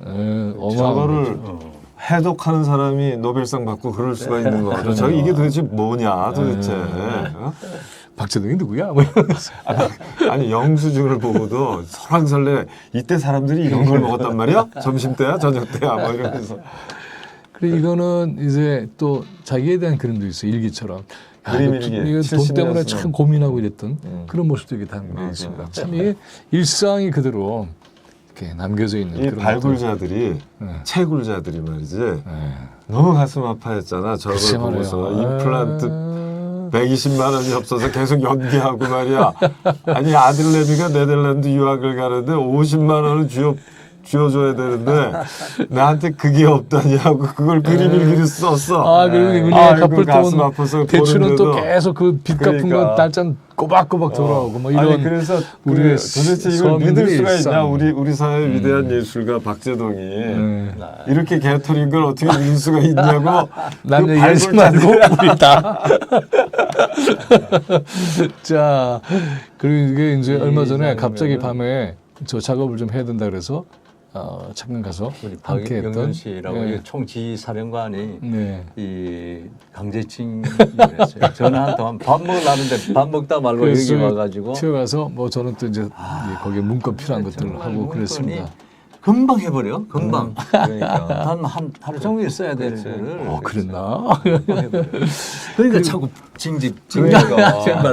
어마어마한 저거를 거죠. 해독하는 사람이 노벨상 받고 그럴 수가 있는 거죠. 저 이게 도대체 뭐냐 도대체. 어? 박재동이 누구야? 뭐 이러면서. 아니 영수증을 보고도 설왕설래 이때 사람들이 이런 걸 먹었단 말이야? 점심 때야 저녁 때야 뭐 이러면서. 그리고 이거는 이제 또 자기에 대한 그림도 있어요. 일기처럼. 야, 그림 이거 일기. 이거 돈 70 때문에 년수는. 참 고민하고 이랬던 그런 모습도 이렇게 담겨 있습니다. 참 이게 일상이 그대로 이렇게 남겨져 있는 이 그런 발굴자들이 네. 채굴자들이 말이지 네. 너무 가슴 아파했잖아. 저걸 글쎄 보고서 말이에요. 임플란트 120만 원이 없어서 계속 연기하고 말이야. 아니 아들내미가 네덜란드 유학을 가는데 50만 원을 쥐어줘야 되는데 나한테 그게 없다니 하고 그걸 그림 일기를 썼어. 아, 그리고 이분이 아이고, 갚을 가슴 돈 아파서 대출은 또 보는데도. 계속 그 빚 갚은 그러니까. 거 날짜 꼬박꼬박 돌아오고 뭐 이런 아니 그래서 우리의 도대체 이걸 서민들의 믿을 수가 있냐? 일상. 우리 사회의 위대한 예술가 박재동이 네. 이렇게 개털인 걸 어떻게 믿을 수가 있냐고. 남 그 얘기하지 말고 우리 다. 자, 그리고 이게 이제 얼마 전에 갑자기 밤에 저 작업을 좀 해야 된다 그래서 잠깐 가서 우리 함께 했던 박영현 씨라고 네. 이 총지사령관이 네. 이 강제징용했어요. 전화 한 통한 밥 먹으려는데 밥 먹다 말고 여기 와가지고 튀어가서 뭐 저는 또 이제 거기에 문건 필요한 것들을 정말 하고 문건이 그랬습니다. 금방 해버려. 금방. 그러니까. 한 하루 종일 써야 될 거를 그랬나? 그러니까 자꾸 그러니까. 징발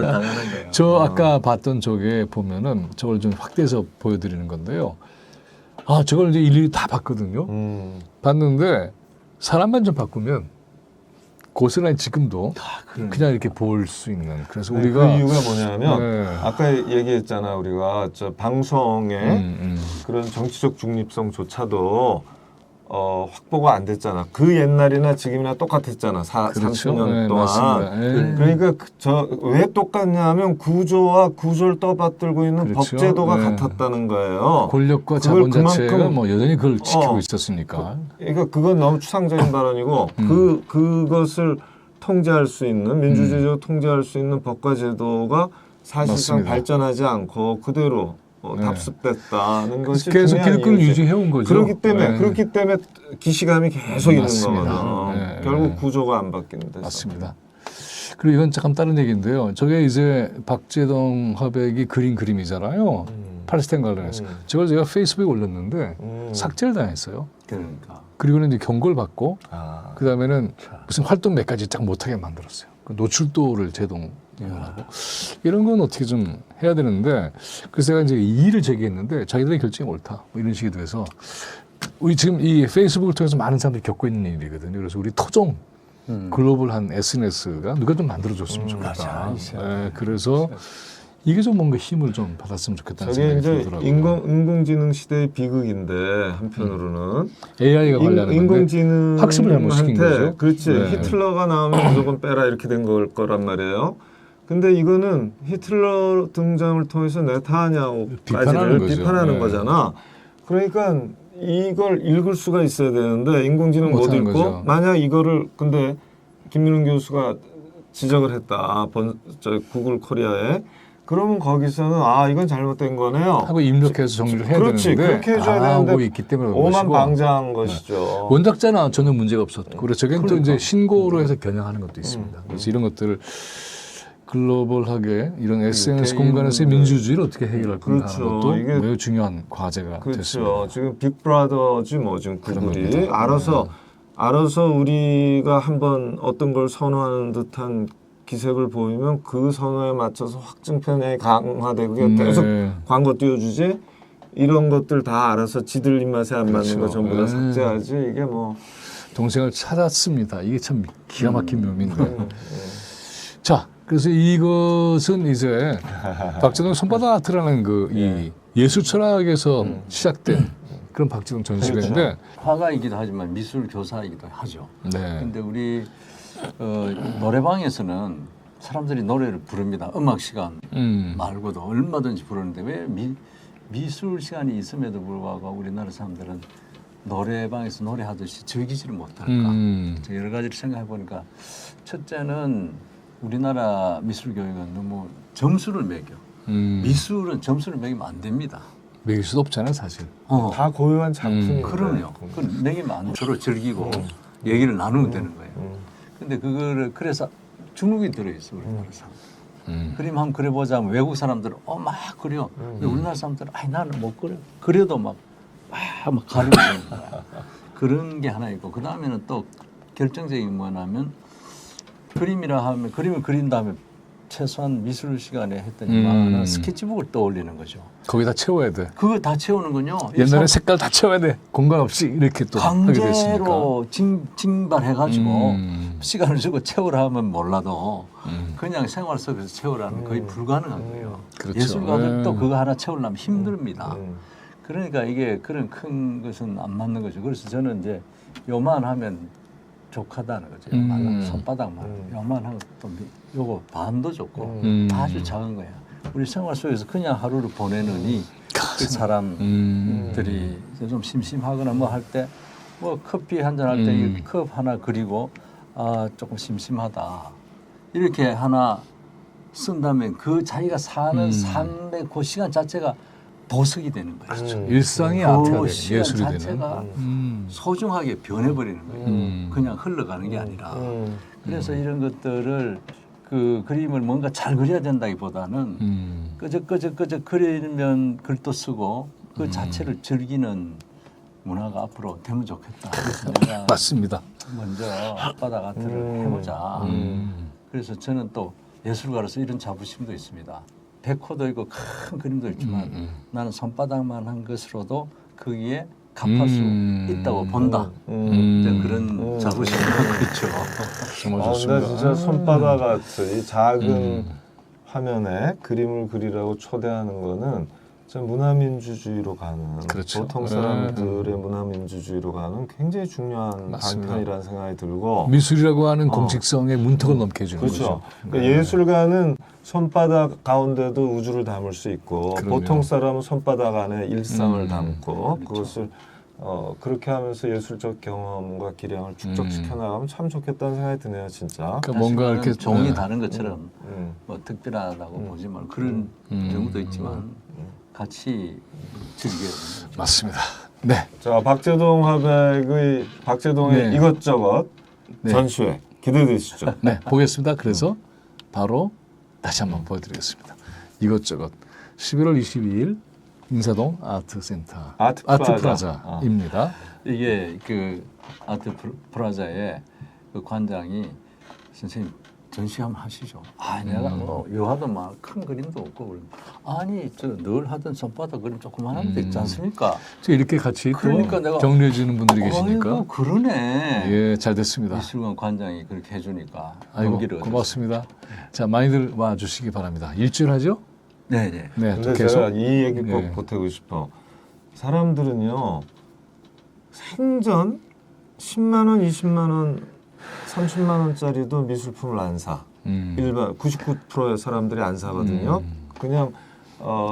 당하는 거예요. 저 아까 봤던 쪽에 보면은 저걸 좀 확대해서 보여드리는 건데요. 아, 저걸 이제 일일이 다 봤거든요. 봤는데 사람만 좀 바꾸면 고스란히 지금도 그냥 이렇게 볼 수 있는. 그래서 네, 우리가 그 이유가 뭐냐면 네. 아까 얘기했잖아 우리가 저 방송의 그런 정치적 중립성조차도 확보가 안 됐잖아. 그 옛날이나 지금이나 똑같았잖아. 그렇죠. 30년 네, 동안. 맞습니다. 네. 그러니까 왜 똑같냐면 구조와 구조를 떠받들고 있는 그렇죠. 법제도가 네. 같았다는 거예요. 권력과 그걸 자본 자체가 그만큼- 뭐 여전히 그걸 지키고 있었으니까. 그러니까 그건 너무 추상적인 발언이고 그것을 통제할 수 있는 민주주의적으로 통제할 수 있는 법과 제도가 사실상 맞습니다. 발전하지 않고 그대로 네. 답습됐다는 것이 계속 중요한 기득권을 이유지. 유지해온 거죠. 그렇기 때문에 기시감이 계속 있는 맞습니다. 거거든. 네. 결국 구조가 안 바뀌는 데서. 맞습니다. 그리고 이건 잠깐 다른 얘기인데요. 저게 이제 박재동 화백이 그린 그림이잖아요. 팔레스타인 관련해서. 저걸 제가 페이스북에 올렸는데 삭제를 당했어요. 그러니까. 그리고는 이제 경고를 받고 아, 그 다음에는 무슨 활동 몇 가지 딱 못하게 만들었어요. 그 노출도를 제동하고 이런 건 어떻게 좀 해야 되는데 그래서 제가 이제 이의를 제기했는데 자기들의 결정이 옳다 뭐 이런 식이 돼서 우리 지금 이 페이스북을 통해서 많은 사람들이 겪고 있는 일이거든요. 그래서 우리 토종 글로벌한 SNS가 누가 좀 만들어줬으면 좋겠다. 네, 그래서 이게 좀 뭔가 힘을 좀 받았으면 좋겠다는 저게 생각이 이제 들더라고요. 인공지능 시대의 비극인데 한편으로는 AI가 관련한 건데 인공지능한테 학습을 잘못시킨 거죠. 그렇지. 네. 히틀러가 나오면 무조건 빼라 이렇게 된 거란 말이에요. 근데 이거는 히틀러 등장을 통해서 비판하는 네타냐후까지를 거죠. 비판하는 네. 거잖아. 그러니까 이걸 읽을 수가 있어야 되는데 인공지능 못 못하는 읽고 거죠. 만약 이거를 근데 김민훈 교수가 지적을 했다. 저 구글 코리아에. 그러면 거기서는 이건 잘못된 거네요. 하고 입력해서 정리를 해야 그렇지. 되는데 그렇게 해줘야 안 하고 되는데 있기 때문에 그런 것이고. 오만방자한 것이죠. 원작자는 전혀 문제가 없었고 그래서 저게 또 그러니까. 이제 신고로 해서 겨냥하는 것도 있습니다. 그래서 이런 것들을 글로벌하게 이런 SNS 공간에서의 민주주의를 어떻게 해결할 건가 하는 그렇죠. 것도 이게- 매우 중요한 과제가 됐습니다. 그렇죠. 지금 빅브라더지 뭐 지금 그런 구글이 겁니다. 알아서 우리가 한번 어떤 걸 선호하는 듯한 기색을 보이면 그 선호에 맞춰서 확증편이 강화되고 계속 네. 광고 띄워주지 이런 것들 다 알아서 지들 입맛에 안 그렇죠. 맞는 거 전부 다 네. 삭제하지 이게 뭐 동생을 찾았습니다. 이게 참 기가 막힌 묘미인데. 네. 자, 그래서 이것은 이제 박재동 손바닥 아트라는 그 이 예술 철학에서 시작된 그런 박재동 전시회인데, 화가이기도 하지만 미술 교사이기도 하죠. 네, 근데 우리 노래방에서는 사람들이 노래를 부릅니다. 음악 시간 말고도 얼마든지 부르는데 왜 미술 시간이 있음에도 불구하고 우리나라 사람들은 노래방에서 노래하듯이 즐기지를 못할까? 여러 가지를 생각해 보니까 첫째는 우리나라 미술 교육은 너무 점수를 매겨. 미술은 점수를 매기면 안 됩니다. 매길 수도 없잖아요, 사실. 다 고유한 작품이 그럼요. 그 매기면 서로 즐기고 얘기를 나누면 되는 거예요. 근데 그거를 그래서 주눅이 들어있어 우리나라 사람. 그림 한번 그려보자 하면 외국 사람들은 막 그려. 근데 우리나라 사람들은 아니 나는 못 그려. 그려도 막 가리고 그러는 거야. 그런 게 하나 있고 그 다음에는 또 결정적인 게 뭐냐면 그림이라 하면 그림을 그린 다음에 최소한 미술 시간에 했더니만 스케치북을 떠올리는 거죠. 거기다 채워야 돼. 그거 다 채우는군요. 옛날에 색깔 다 채워야 돼. 공간 없이 이렇게 또 하게 됐으니까. 강제로 징발해가지고 시간을 주고 채우라 하면 몰라도 그냥 생활 속에서 채우라는 거의 불가능한 거예요. 그렇죠. 예술가들도 그거 하나 채우려면 힘듭니다. 그러니까 이게 그런 큰 것은 안 맞는 거죠. 그래서 저는 이제 요만 하면 족하다는 거죠. 요만 손바닥만 요만 하고 또 요거 반도 좋고 아주 작은 거야. 우리 생활 속에서 그냥 하루를 보내느니 그 사람들이 좀 심심하거나 뭐 할 때 뭐 커피 한잔 할 때 이 컵 하나 그리고 조금 심심하다 이렇게 하나 쓴다면 그 자기가 사는 삶의 그 시간 자체가 보석이 되는 거예요. 그렇죠. 일상이 아트가 되는 시간 예술이 자체가 되는. 소중하게 변해버리는 거예요. 그냥 흘러가는 게 아니라. 그래서 이런 것들을 그 그림을 뭔가 잘 그려야 된다기보다는 끄적끄적 그리면 글도 쓰고 그 자체를 즐기는 문화가 앞으로 되면 좋겠다. 그래서 내가 맞습니다. 먼저 앞바닥 아트를 해보자. 그래서 저는 또 예술가로서 이런 자부심도 있습니다. 백호도 있고 큰 그림도 있지만 나는 손바닥만 한 것으로도 거기에 갚을 수 있다고 본다. 그런 자부심을 갖고 있죠. 정말 근데 좋습니다. 진짜 손바닥 아트, 이 작은 화면에 그림을 그리라고 초대하는 거는 참 문화민주주의로 가는 그렇죠. 보통 사람들의 문화민주주의로 가는 굉장히 중요한 맞습니다. 방편이라는 생각이 들고 미술이라고 하는 공식성의 문턱을 넘게 해주는 그렇죠. 거죠. 그러니까 예술가는 손바닥 가운데도 우주를 담을 수 있고 그럼요. 보통 사람은 손바닥 안에 일상을 담고 그것을 그렇게 하면서 예술적 경험과 기량을 축적시켜 나가면 참 좋겠다는 생각이 드네요, 진짜. 그러니까 뭔가 이렇게 종이 네. 다른 것처럼 뭐 특별하다고 보지 말고 그런 경우도 있지만 같이 즐겨야 됩니다. 맞습니다. 네. 자, 박재동의 네. 이것저것 네. 전시회 기대되시죠? 네, 보겠습니다. 그래서 바로 다시 한번 보여드리겠습니다. 이것저것 11월 22일 인사동 아트센터 아트 아트프라자입니다. 이게 그 아트 프라자의 그 관장이 선생님 전시 한번 하시죠. 내가 뭐 요하던 막 큰 그림도 없고 그러면 아니 저 늘 하던 손바닥 그림 조그만 하면 있지 않습니까? 이렇게 같이 그러니까 또 내가 격려해 주는 분들이 계시니까 아이고 그러네. 예, 잘 됐습니다. 미술관 관장이 그렇게 해주니까 아이고 용기를 고맙습니다. 자, 많이들 와 주시기 바랍니다. 일주일 하죠? 네네. 네, 근데 계속 제가 이 얘기 꼭 네. 보태고 싶어. 사람들은요 생전 10만 원, 20만 원, 30만 원짜리도 미술품을 안 사. 일반 99%의 사람들이 안 사거든요. 그냥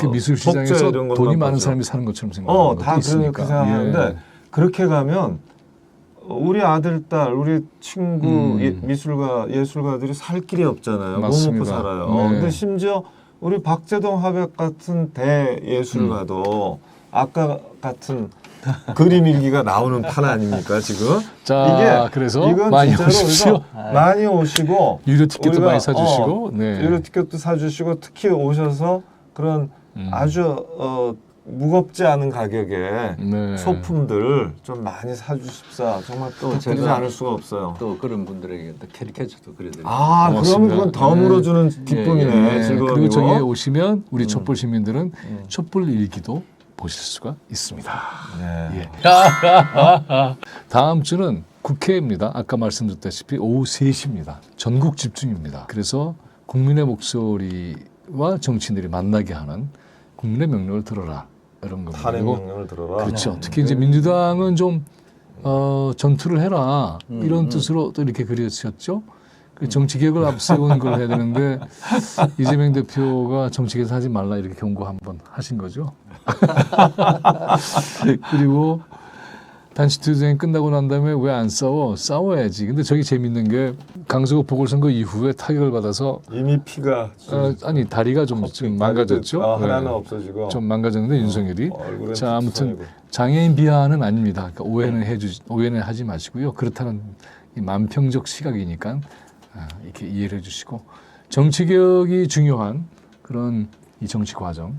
그 미술 복제 시장에서 이런 것만 돈이 많은 보죠. 사람이 사는 것처럼 생각하는 것도 다 있으니까. 그렇게 생각하는데 예. 그렇게 가면 우리 아들, 딸, 우리 친구 예술가들이 살 길이 없잖아요. 뭐 맞습니다. 먹고 살아요. 네. 근데 심지어 우리 박재동 화백 같은 대예술가도 아까 같은 그림 일기가 나오는 판 아닙니까 지금? 자, 그래서 이건 많이 진짜로 오십시오. 그래서 많이 오시고 유료 티켓도 우리가, 많이 사주시고, 네. 유료 티켓도 사주시고 특히 오셔서 그런 아주 무겁지 않은 가격에 네. 소품들 좀 많이 사주십사. 정말 또 드리지 제가 않을 수가 없어요. 또 그런 분들에게 또 캐리케이처도 그려드리고. 그러면 고맙습니다. 그건 더 물어주는 기쁨이네. 네, 즐거움이고. 그리고 저기에 오시면 우리 촛불 시민들은 촛불 일기도 보실 수가 있습니다. 네. 예. 다음 주는 국회입니다. 아까 말씀드렸다시피 오후 3시입니다. 전국 집중입니다. 그래서 국민의 목소리와 정치인들이 만나게 하는 국민의 명령을 들어라 이런 겁니다. 탄핵 그리고 명령을 들어라. 그렇죠. 특히 이제 민주당은 좀 전투를 해라 이런 뜻으로 또 이렇게 그려졌죠. 그 정치 개혁을 앞세운 걸 해야 되는데 이재명 대표가 정치 개혁 하지 말라 이렇게 경고 한번 하신 거죠. 그리고 단식투쟁 끝나고 난 다음에 왜 안 싸워? 싸워야지. 근데 저기 재밌는 게 강서구 보궐선거 이후에 타격을 받아서 이미 피가 아니 다리가 좀 지금 망가졌죠. 하나는 네. 없어지고 좀 망가졌는데 윤석열이. 얼굴은 자 아무튼 픽션이고. 장애인 비하는 아닙니다. 그러니까 오해는 하지 마시고요. 그렇다는 이 만평적 시각이니까 이렇게 이해를 해주시고 정치개혁이 중요한 그런 이 정치 과정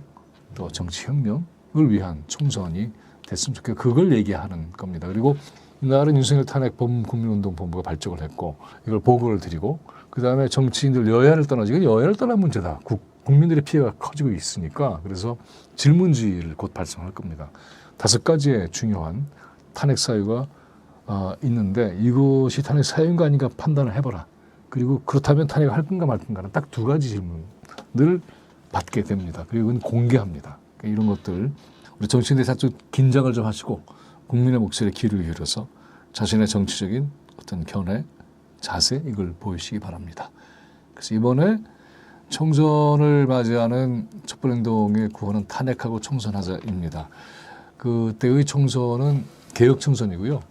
또 정치 혁명을 위한 총선이 됐으면 좋겠고 그걸 얘기하는 겁니다. 그리고 이날은 윤석열 탄핵 국민운동본부가 발족을 했고 이걸 보고를 드리고 그다음에 정치인들 여야를 떠나지 이건 여야를 떠난 문제다. 국민들의 피해가 커지고 있으니까 그래서 질문지를 곧 발송할 겁니다. 5가지의 중요한 탄핵 사유가 있는데 이것이 탄핵 사유인가 아닌가 판단을 해보라. 그리고 그렇다면 탄핵을 할 건가 말 건가는 딱 2가지 질문을 받게 됩니다. 그리고 이건 공개합니다. 그러니까 이런 것들 우리 정치인들이 좀 긴장을 좀 하시고 국민의 목소리에 귀를 기울여서 자신의 정치적인 어떤 견해, 자세 이걸 보이시기 바랍니다. 그래서 이번에 총선을 맞이하는 촛불행동의 구호는 탄핵하고 총선하자입니다. 그때의 총선은 개혁 총선이고요.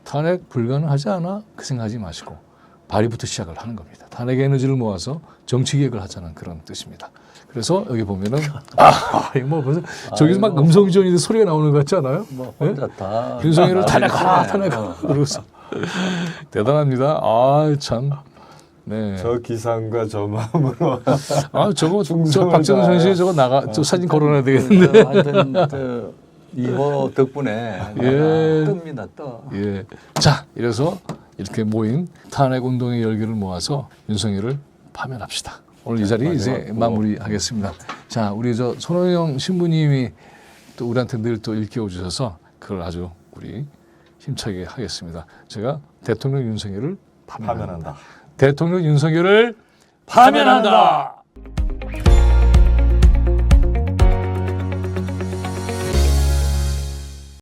탄핵 불가능하지 않아? 그 생각하지 마시고 발의부터 시작을 하는 겁니다. 탄핵 에너지를 모아서 정치 개혁을 하자는 그런 뜻입니다. 그래서 여기 보면은 뭐 벌써 저기서 막 음성 지원인데 소리가 나오는 것 같지 않아요? 뭐 혼자 다 윤석열을 탄핵하라 그러고서 대단합니다. 참. 네. 저 기상과 저 마음으로 저거 저 충성을 박정희 다해요. 전시에 저거 저 사진 걸어놔야 되겠는데. 하여튼 이호 덕분에 뜹니다 떠. 예. 자, 이래서 이렇게 모인 탄핵 운동의 열기를 모아서 윤석열을 파면합시다. 오늘 이 자리 이제 마무리하겠습니다. 자, 우리 저 손원영 신부님이 또 우리한테 늘 또 일깨워 주셔서 그걸 아주 우리 힘차게 하겠습니다. 제가 대통령 윤석열을 파면한다. 파면한다. 대통령 윤석열을 파면한다.